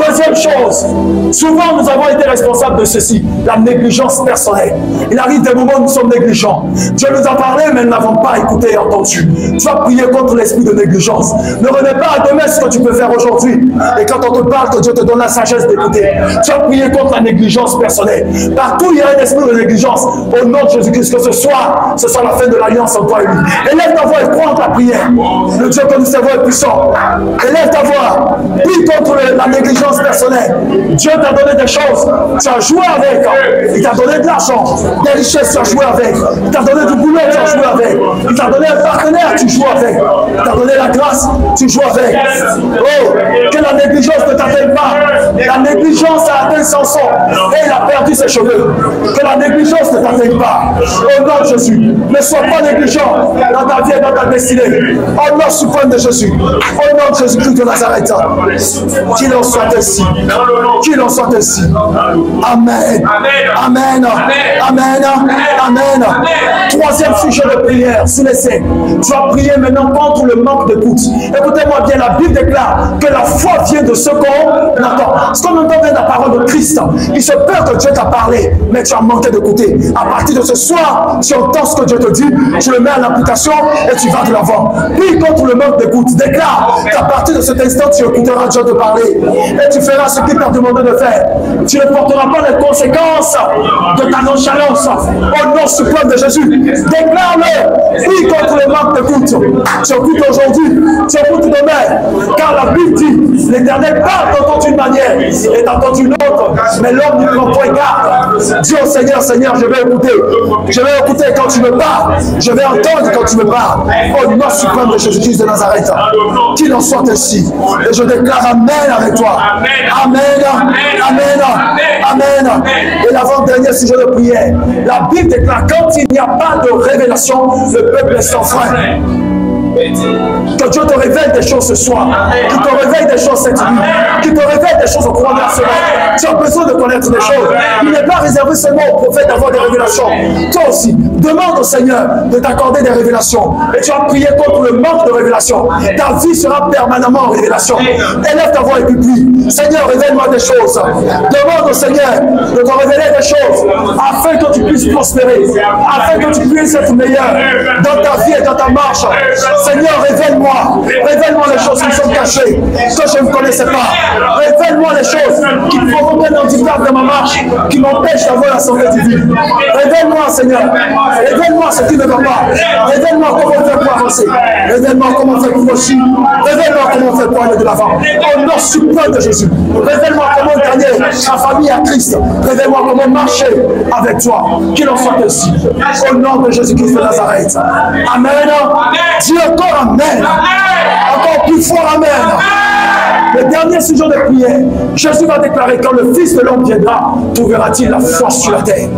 Deuxième chose, souvent nous avons été responsables de ceci, la négligence personnelle. Il arrive des moments où nous sommes négligents. Dieu nous a parlé, mais nous n'avons pas écouté et entendu. Tu vas prier contre l'esprit de négligence. Ne remets pas à demain ce que tu peux faire aujourd'hui. Et quand on te parle, que Dieu te donne la sagesse d'écouter. Tu vas prier contre la négligence personnelle. Partout il y a un esprit de négligence. Au nom de Jésus-Christ, que ce soit la fin de l'alliance en toi et lui. Élève ta voix et prends ta prière. Le Dieu que nous servons est puissant. Élève ta voix. Prie contre la négligence personnelle. Dieu t'a donné des choses. Tu as joué avec. Il t'a donné de l'argent, des richesses, tu as joué avec. Il t'a donné du boulot, tu as joué avec. Il t'a donné un partenaire, tu joues avec. Il t'a donné la grâce, tu joues avec. Oh, que la négligence ne t'atteigne pas. La négligence a atteint Samson et il a perdu ses cheveux. Que la négligence ne t'atteigne pas. Au nom de Jésus, ne sois pas négligent dans ta vie et dans ta destinée. Au nom suprême de Jésus. Au nom de Jésus-Christ de Nazareth. Qu'il en soit ainsi. Qu'il en soit ainsi. Amen. Amen. Amen. Amen. Troisième sujet de prière, sous l'essai. Tu vas prier maintenant contre le manque d'écoute. Écoutez-moi bien, la Bible déclare que la foi vient de ce qu'on entend. Ce qu'on entend vient de la parole de Christ. Il se peut que Dieu t'a parlé, mais tu as manqué d'écouter. À partir de ce soir, tu entends ce que Dieu te dit, tu le mets en application et tu vas de l'avant. Prie contre le manque d'écoute. Déclare qu'à partir de cet instant, tu écouteras Dieu te parler et tu feras ce qu'il t'a demandé de faire. Tu ne porteras pas les conséquences de ta nonchalance. Au nom suprême de Jésus, déclare-le. Prie contre le manque d'écoute. Tu écoutes aujourd'hui, tu écoutes demain. Car la Bible dit, l'Éternel parle d'entendre une manière et d'entendre une autre. Mais l'homme ne prend point garde. Dis au Seigneur, Seigneur, je vais écouter. Je vais écouter quand tu me parles. Je vais entendre quand tu me parles. Au nom suprême de Jésus-Christ de Nazareth. Qu'il en soit ainsi. Et je déclare Amen avec toi. Amen. Amen. Amen. Et l'avant-dernier sujet de prière. La Bible déclare quand il n'y a pas de révélation, le peuple est sans frein. Que Dieu te révèle des choses ce soir, qu'il te révèle des choses cette nuit, qu'il te révèle des choses au cours de la semaine. Tu as besoin de connaître des choses. Il n'est pas réservé seulement aux prophètes d'avoir des révélations. Toi aussi, demande au Seigneur de t'accorder des révélations. Et tu vas prier contre le manque de révélation. Ta vie sera permanemment en révélation. Élève ta voix et puis prie. Seigneur, révèle-moi des choses. Demande au Seigneur de te révéler des choses afin que tu puisses prospérer, afin que tu puisses être meilleur dans ta vie et dans ta marche. Seigneur, révèle-moi les choses qui sont cachées, que je ne connaissais pas. Révèle-moi les choses qui provoquent un handicap dans ma marche, qui m'empêchent d'avoir la santé divine. Révèle-moi, Seigneur. Révèle-moi ce qui ne va pas. Révèle-moi comment faire pour avancer. Révèle-moi comment faire pour grossir. Révèle-moi comment faire pour aller de l'avant. Au nom suprême de Jésus. Révèle-moi comment gagner ma famille à Christ. Révèle-moi comment marcher avec toi. Qu'il en soit ainsi. Au nom de Jésus-Christ de Nazareth. Amen. Dis encore Amen. Encore plus fort Amen. Le dernier sujet de prière, Jésus va déclarer quand le Fils de l'homme viendra, trouvera-t-il la foi sur la terre?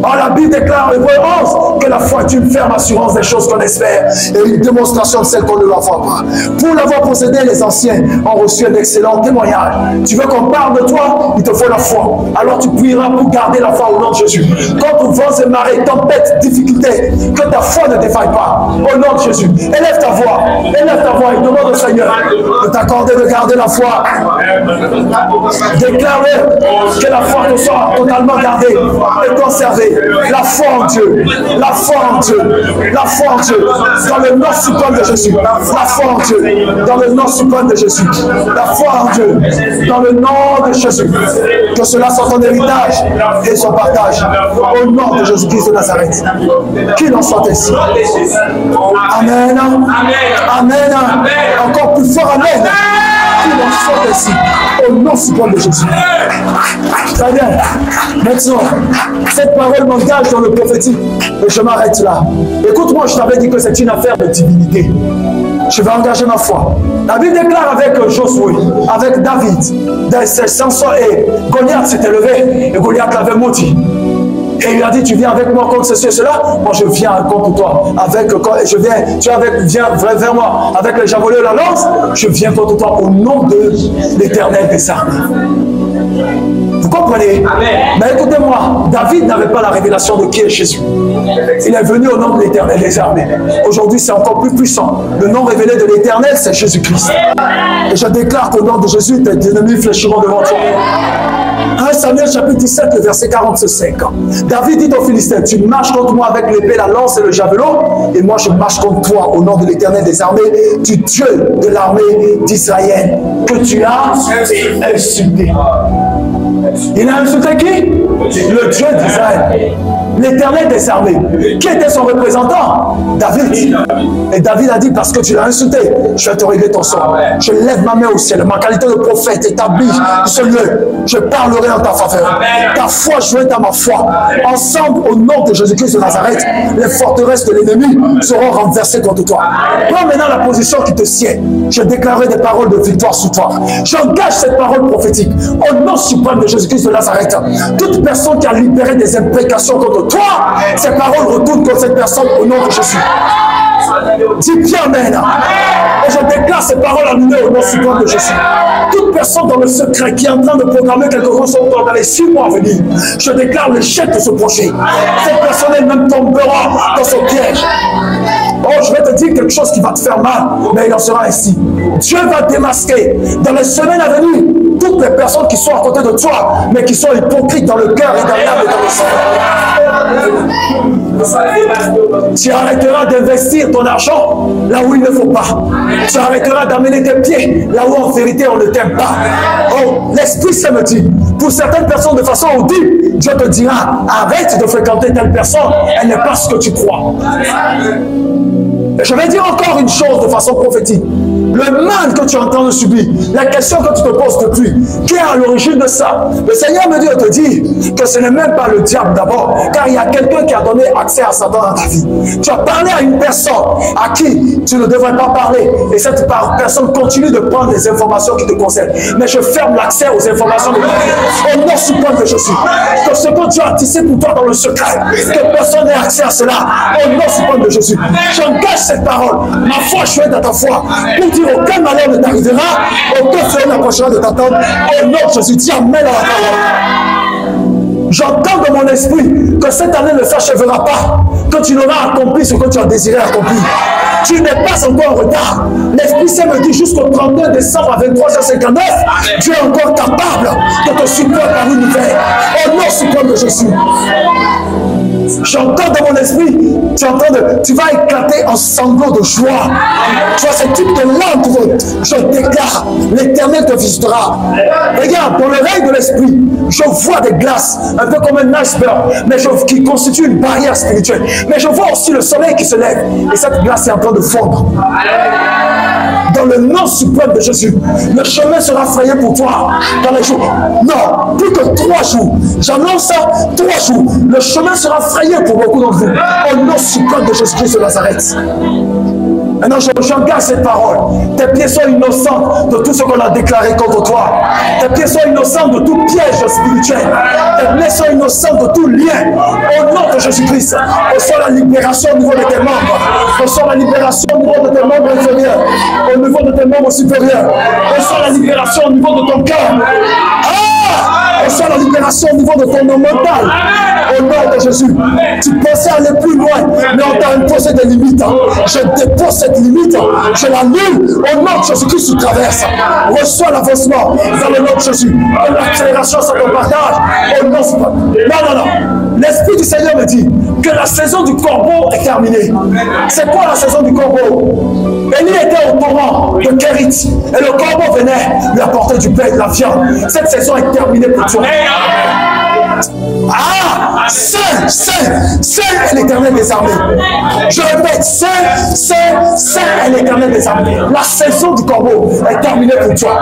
Or, la Bible déclare, Hébreux 11, que la foi est une ferme assurance des choses qu'on espère et une démonstration de celles qu'on ne la voit pas. Pour l'avoir possédé, les anciens ont reçu un excellent témoignage. Tu veux qu'on parle de toi? Il te faut la foi. Alors tu prieras pour garder la foi au nom de Jésus. Quand tu vents et marées, tempêtes, difficultés, que ta foi ne défaille pas. Au nom de Jésus, élève ta voix et demande au Seigneur de t'accorder de garder la foi. Déclare que la foi te soit totalement gardée et conservée. La foi en Dieu, la foi en Dieu, la foi en Dieu, dans le nom suprême de Jésus. La foi en Dieu, dans le nom suprême de Jésus. La foi en Dieu, dans le nom de Jésus. Que cela soit ton héritage et son partage. Au nom de Jésus-Christ de Nazareth. Qu'il en soit ainsi. Amen. Amen. Encore plus fort, Amen. Qu'il en soit ainsi. Au nom suprême de Jésus. Très bien. Maintenant, cette parole m'engage dans le prophétique. Et je m'arrête là. Écoute-moi, je t'avais dit que c'est une affaire de divinité. Je vais engager ma foi. La Bible déclare avec Josué, avec David, Samson et Goliath s'était levé et Goliath l'avait maudit. Et il a dit, tu viens avec moi contre ceci et cela. Moi, je viens contre toi. Viens vers moi avec le javelot et la lance. Je viens contre toi au nom de l'Éternel des armées. Vous comprenez? Amen. Mais écoutez-moi, David n'avait pas la révélation de qui est Jésus. Il est venu au nom de l'Éternel des armées. Aujourd'hui, c'est encore plus puissant. Le nom révélé de l'Éternel, c'est Jésus-Christ. Et je déclare qu'au nom de Jésus, tes ennemis fléchiront devant toi. 1 Samuel chapitre 17, le verset 45. David dit aux Philistins, tu marches contre moi avec l'épée, la lance et le javelot, et moi je marche contre toi au nom de l'Éternel des armées, du Dieu de l'armée d'Israël, que tu as insulté. Il a insulté qui? Le Dieu d'Israël, l'Éternel des armées. Qui était son représentant? David. Et David a dit, parce que tu l'as insulté, je vais te régler ton sort. Je lève ma main au ciel, ma qualité de prophète établie ce lieu. Je parlerai en ta faveur. Ta foi jointe à ma foi. Ensemble, au nom de Jésus-Christ de Nazareth, les forteresses de l'ennemi seront renversées contre toi. Prends maintenant la position qui te sied. Je déclarerai des paroles de victoire sur toi. J'engage cette parole prophétique au nom suprême de Jésus-Christ de Nazareth. Toute personne qui a libéré des imprécations contre toi, ces paroles retournent contre cette personne au nom de Jésus. Dis bien Amen. Et je déclare ces paroles annulées au nom suprême de Jésus. Toute personne dans le secret qui est en train de programmer quelque chose dans les 6 mois à venir, je déclare l'échec de ce projet. Cette personne elle-même tombera dans son piège. Oh, je vais te dire quelque chose qui va te faire mal, mais il en sera ainsi. Dieu va démasquer dans les semaines à venir toutes les personnes qui sont à côté de toi, mais qui sont hypocrites dans le cœur et dans l'âme et dans le sang. Tu arrêteras d'investir ton argent là où il ne faut pas. Tu arrêteras d'amener tes pieds là où en vérité on ne t'aime pas. Oh, l'Esprit Saint me dit, pour certaines personnes de façon audible, Dieu te dira, arrête de fréquenter telle personne, elle n'est pas ce que tu crois. Je vais dire encore une chose de façon prophétique. Le mal que tu es en train de subir, la question que tu te poses depuis, qui est à l'origine de ça? Le Seigneur me dit de te dire que ce n'est même pas le diable d'abord, car il y a quelqu'un qui a donné accès à Satan dans ta vie. Tu as parlé à une personne à qui tu ne devrais pas parler, et cette personne continue de prendre des informations qui te concernent. Mais je ferme l'accès aux informations de ta vie. Au nom suprême de Jésus, que ce que Dieu a tissé pour toi dans le secret, que personne n'ait accès à cela. Au nom suprême de Jésus, j'engage cette parole. Ma foi, je suis dans ta foi. Pour dire aucun malheur ne t'arrivera, aucun feu n'approchera de t'attendre. Au nom de Jésus, dis Amen à la parole. J'entends dans mon esprit que cette année ne s'achèvera pas, que tu n'auras accompli ce que tu as désiré accomplir. Tu n'es pas encore en retard. L'Esprit Saint me dit jusqu'au 32 décembre à 23h59, tu es encore capable de te supporter par une nouvelle. Au nom suprême de Jésus. J'entends dans mon esprit, tu vas éclater en sanglots de joie. Tu vois ce type de larmes, je déclare, l'Éternel te visitera. Regarde, dans le règne de l'esprit, je vois des glaces, un peu comme un iceberg, mais qui constitue une barrière spirituelle. Mais je vois aussi le soleil qui se lève, et cette glace est en train de fondre. Dans le nom suprême de Jésus, le chemin sera frayé pour toi dans les jours. Non, plus que 3 jours. J'annonce ça, 3 jours. Le chemin sera frayé pour beaucoup d'entre vous. Au nom suprême de Jésus-Christ de Nazareth. Maintenant, j'engage cette parole. Tes pieds sont innocents de tout ce qu'on a déclaré contre toi. Tes pieds sont innocents de tout piège spirituel. Tes pieds sont innocents de tout lien. Au nom de Jésus-Christ, reçois la libération au niveau de tes membres. Reçois la libération au niveau de tes membres inférieurs. Au niveau de tes membres supérieurs. Reçois la libération au niveau de ton cœur. Reçois la libération au niveau de ton nom mental. Au nom de Jésus. Tu pensais aller plus loin, mais on t'a imposé des limites. Je dépose cette limite, je l'annule. Au nom de Jésus-Christ, tu traverses. Reçois l'avancement dans le nom de Jésus. L'accélération, ça te partage. Au nom de... Non. L'Esprit du Seigneur me dit que la saison du corbeau est terminée. C'est quoi la saison du corbeau? Élie était au torrent de Kérit et le corbeau venait lui apporter du pain et de la viande. Cette saison est terminée pour toi. Saint est l'Éternel des armées. Je répète, Saint est l'Éternel des armées. La saison du corbeau est terminée pour toi.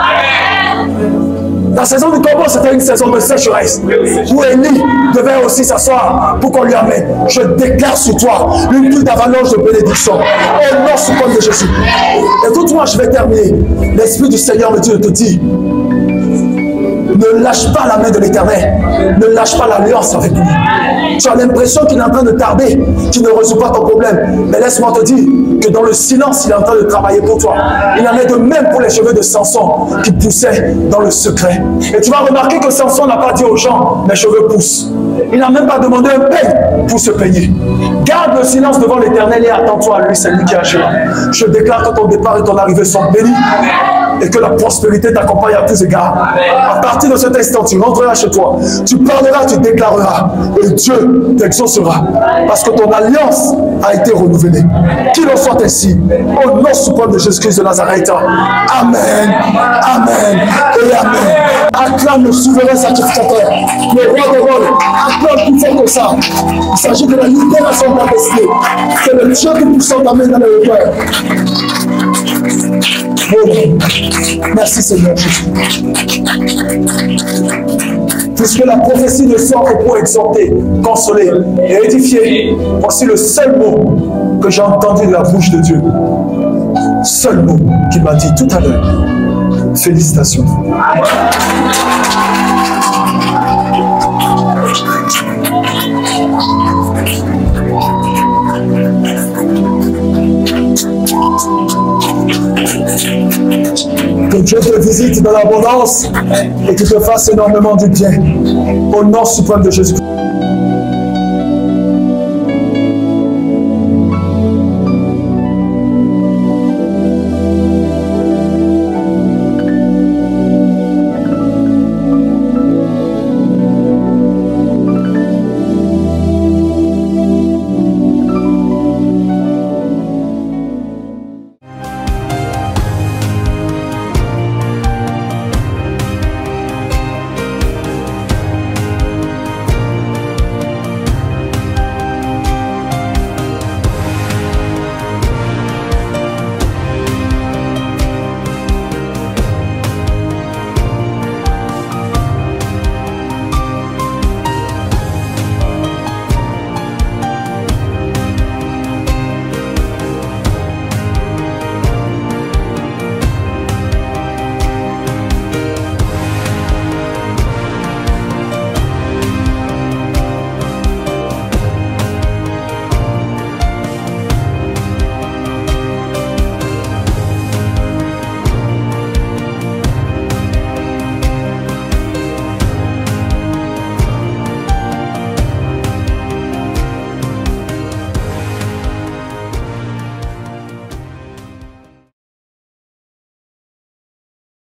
La saison du corbeau, c'était une saison de sécheresse où Élie devait aussi s'asseoir pour qu'on lui amène. Je déclare sur toi une pluie d'avalanche de bénédiction. Au nom suprême de Jésus. Écoute-moi, je vais terminer. L'Esprit du Seigneur me dit de te dire Ne lâche pas la main de l'Éternel. Ne lâche pas l'alliance avec lui. Tu as l'impression qu'il est en train de tarder, qu'il ne résout pas ton problème. Mais laisse-moi te dire que dans le silence, il est en train de travailler pour toi. Il en est de même pour les cheveux de Samson qui poussaient dans le secret. Et tu vas remarquer que Samson n'a pas dit aux gens, mes cheveux poussent. Il n'a même pas demandé un paye pour se payer. Garde le silence devant l'Éternel et attends-toi à lui, c'est lui qui agira. Je déclare que ton départ et ton arrivée sont bénis et que la prospérité t'accompagne à tous égards. À partir de cet instant, tu rentreras chez toi, tu parleras, tu déclareras et Dieu t'exaucera parce que ton alliance a été renouvelée. Qu'il en soit ainsi, au nom suprême de Jésus-Christ de Nazareth. Amen, amen et amen. Acclame le souverain sacrificateur, le roi de rôle. Acclame plus fort que ça. Il s'agit de la libération de ta destinée. C'est le Dieu qui nous sort d'amener dans le cœur. Merci Seigneur Jésus. Puisque la prophétie ne sort que pour exhorter, consoler et édifier, voici le seul mot que j'ai entendu de la bouche de Dieu. Seul mot qu'il m'a dit tout à l'heure. Félicitations. Que Dieu te visite dans l'abondance et qu'il te fasse énormément du bien. Au nom suprême de Jésus-Christ.